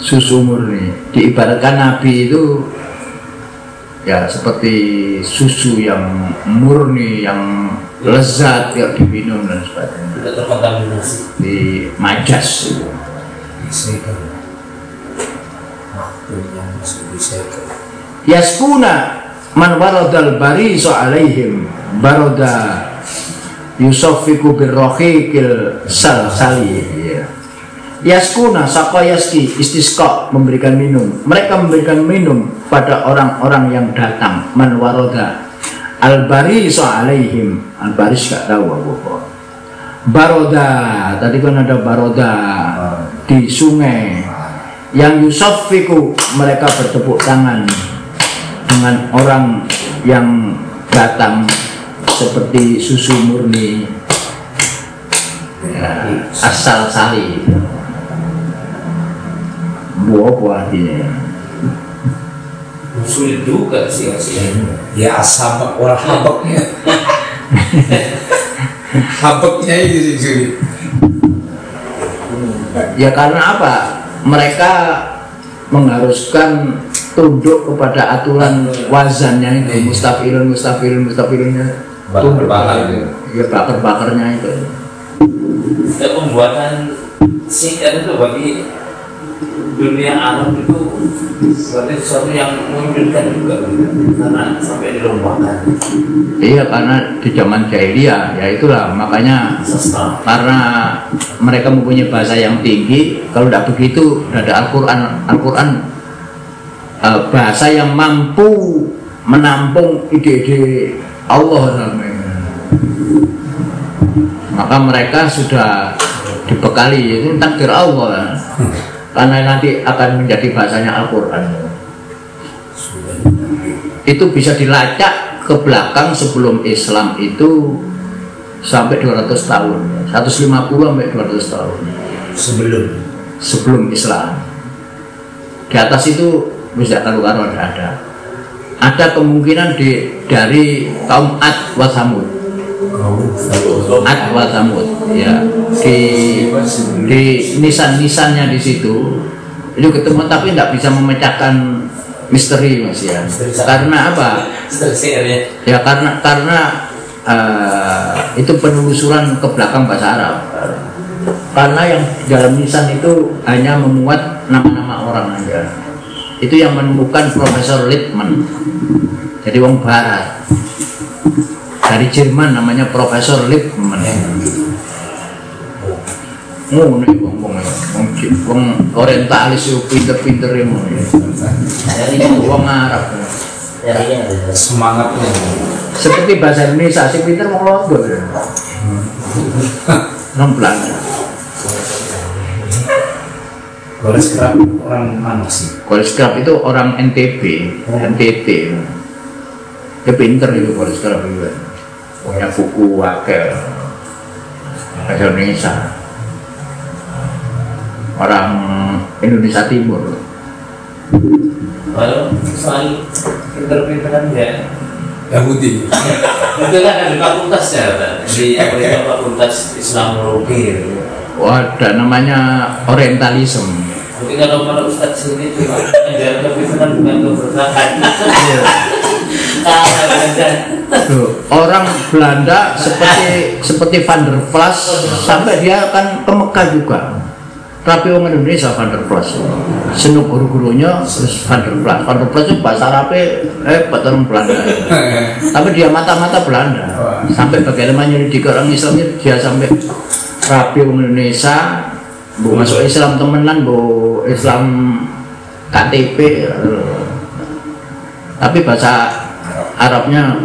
Speaker 1: Susu murni. Diibaratkan Nabi itu ya seperti susu yang murni, yang lezat, yang diminum dan sebagainya.
Speaker 3: Tidak terkontaminasi.
Speaker 1: Di majas.
Speaker 2: Disegel. Waktunya masih disegel.
Speaker 1: Yaskuna man waradal bariso alaihim baroda yusofiku birrohiqil salsali. Yaskuna saka yaski istisqa, memberikan minum. Mereka memberikan minum pada orang-orang yang datang. Man waroda al bariso alaihim. Al baris gak tahu apa. Baroda, tadi kan ada baroda di sungai. Yang yusofiku, mereka bertepuk tangan dengan orang yang datang seperti susu murni ya, asal sali. Buah artinya
Speaker 3: Sulit juga sih.
Speaker 2: Ya asam orang habaknya. Habaknya itu sulit.
Speaker 1: Ya karena apa? Mereka mengharuskan tunduk kepada aturan wazannya itu, mustafilunnya
Speaker 2: Bakar-bakar itu.
Speaker 1: Ya bakar-bakarnya itu.
Speaker 3: Ya, pembuatan singkat itu bagi dunia Arab itu seperti sesuatu yang mengejutkan juga, karena sampai dilombakan.
Speaker 1: Iya, karena di zaman jahiliyah ya itulah makanya
Speaker 3: Sastra.
Speaker 1: karena mereka mempunyai bahasa yang tinggi. Kalau tidak begitu, ada Al-Quran bahasa yang mampu menampung ide-ide Allah namanya. Maka mereka sudah dibekali, itu takdir Allah karena nanti akan menjadi bahasanya Al-Quran. Itu bisa dilacak ke belakang sebelum Islam itu sampai 200 tahun, 150 sampai 200 tahun sebelum Islam. Di atas itu bisa karu-karuan ada kemungkinan dari kaum Ad wa Samud. Ad wa Samud ya, di nisan-nisannya di situ itu ketemu, tapi tidak bisa memecahkan misteri Mas ya. Karena apa? Ya karena itu penelusuran ke belakang bahasa Arab. Karena yang dalam nisan itu hanya memuat nama-nama orang aja. Itu yang menemukan Profesor Lippmann. Jadi wong Barat dari Jerman, namanya Profesor Lippmann. Wong orientalis itu pinter-pinter yang wong Arab.
Speaker 2: Semangatnya.
Speaker 1: Seperti bahasa Indonesia, si pinter mau lombok ya. Non Belanda.
Speaker 2: Goles kerap orang mana sih?
Speaker 1: Goles kerap itu orang NTB, NTT. Dia pinter itu goles kerap juga. Punya buku wakil bahasa Indonesia. Orang Indonesia Timur.
Speaker 3: Kalau soal pinter-pinteran ya
Speaker 2: Yahudi.
Speaker 3: itu kan ada fakultasnya di fakultas Islamologi.
Speaker 1: Wah, ada namanya Orientalism.
Speaker 3: Mungkin kalau para ustadz sini cuma ajar kepinteran bukan keberkahan.
Speaker 1: Orang Belanda seperti Van der Plas sampai dia akan ke Mekah juga. Tapi orang Indonesia Van der Plas, senuk guru-gurunya terus Van der Plas. Van der Plas itu bahasa Arabnya orang Belanda. Tapi dia mata-mata Belanda. Sampai bagaimana nyelidik orang Islamnya, dia sampai rapi orang Indonesia, bu masuk Islam temenan, bu Islam KTP. Tapi bahasa Arabnya.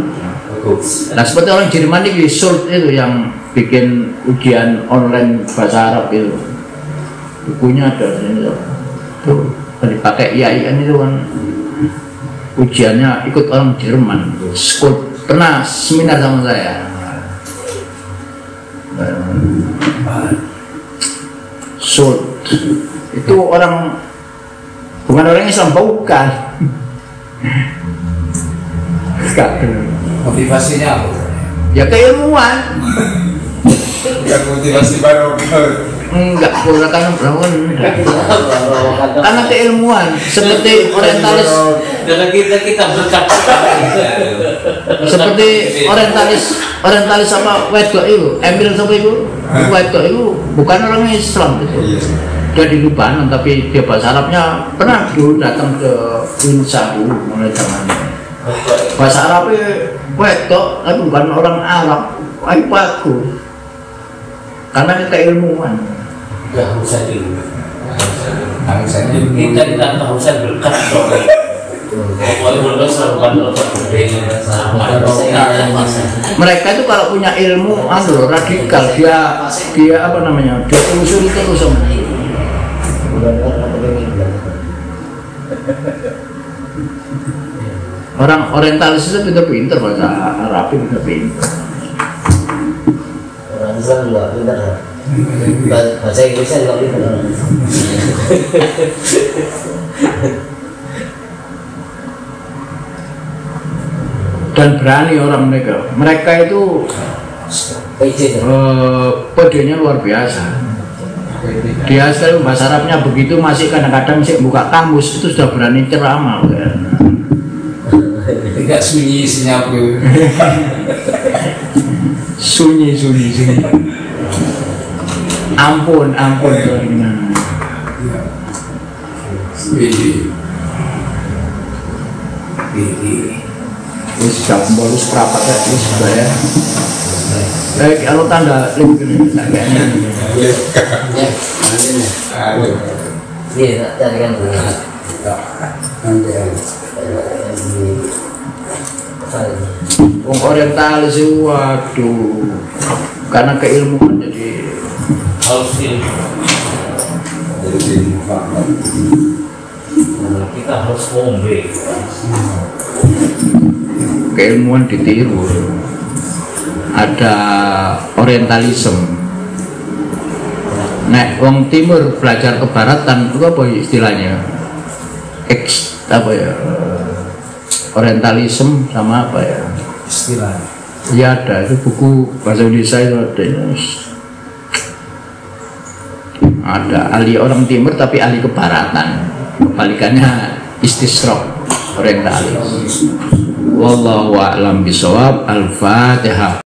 Speaker 1: Nah seperti orang Jerman ini, Schulz itu yang bikin ujian online bahasa Arab itu. Bukunya ada tuh dipakai IAIN itu kan, ujiannya ikut orang Jerman. Schulz pernah seminar sama saya. Schulz itu orang, bukan orang Islam, bukan.
Speaker 2: Motivasinya apa?
Speaker 1: Ya keilmuan.
Speaker 2: Bukan motivasi baru.
Speaker 1: Enggak, kan karena keilmuan seperti orientalis.
Speaker 3: Karena kita berkata
Speaker 1: Seperti orientalis sama wedok itu, Emil sama itu, wedok itu bukan orang Islam itu. Dia di Libanon tapi dia bahasa Arabnya pernah dulu datang ke Indonesia dulu mulai zamannya. Bahasa Arabnya wedok tapi bukan orang Arab, bagus. Karena kita ilmuwan.
Speaker 3: Gak usah dulu. Kita tak usah berkat dong.
Speaker 1: Mereka itu kalau punya ilmu radikal, dia apa namanya, dia telusuri terus sama. Orang orientalis itu pintar-pintar bahasa Arab, pintar-pintar.
Speaker 4: Orang Islam juga pintar. Bahasa Inggrisnya juga pintar.
Speaker 1: Dan berani orang mereka itu pedenya luar biasa. Dia sekali bahasa Arabnya begitu, masih kadang-kadang sih buka kamus itu sudah berani ceramah.
Speaker 2: Tidak sunyi senyap.
Speaker 1: Sunyi. Ampun. Siap bonus berapa tadi sudah ya? Kalau tanda link ini kayaknya.
Speaker 4: Iya, carikan dulu.
Speaker 1: Orientalis itu waduh, karena keilmuan jadi
Speaker 3: harus kita harus ngombe.
Speaker 1: Keilmuan ditiru. Ada orientalisme. Nek wong timur belajar kebaratan itu apa istilahnya? Orientalisme sama apa ya?
Speaker 2: Istilah.
Speaker 1: Ya ada, itu buku bahasa Indonesia itu ada ahli orang timur tapi ahli kebaratan, kebalikannya istisrok orientalis. Wallahu a'lam bishawab. Al-Fatihah.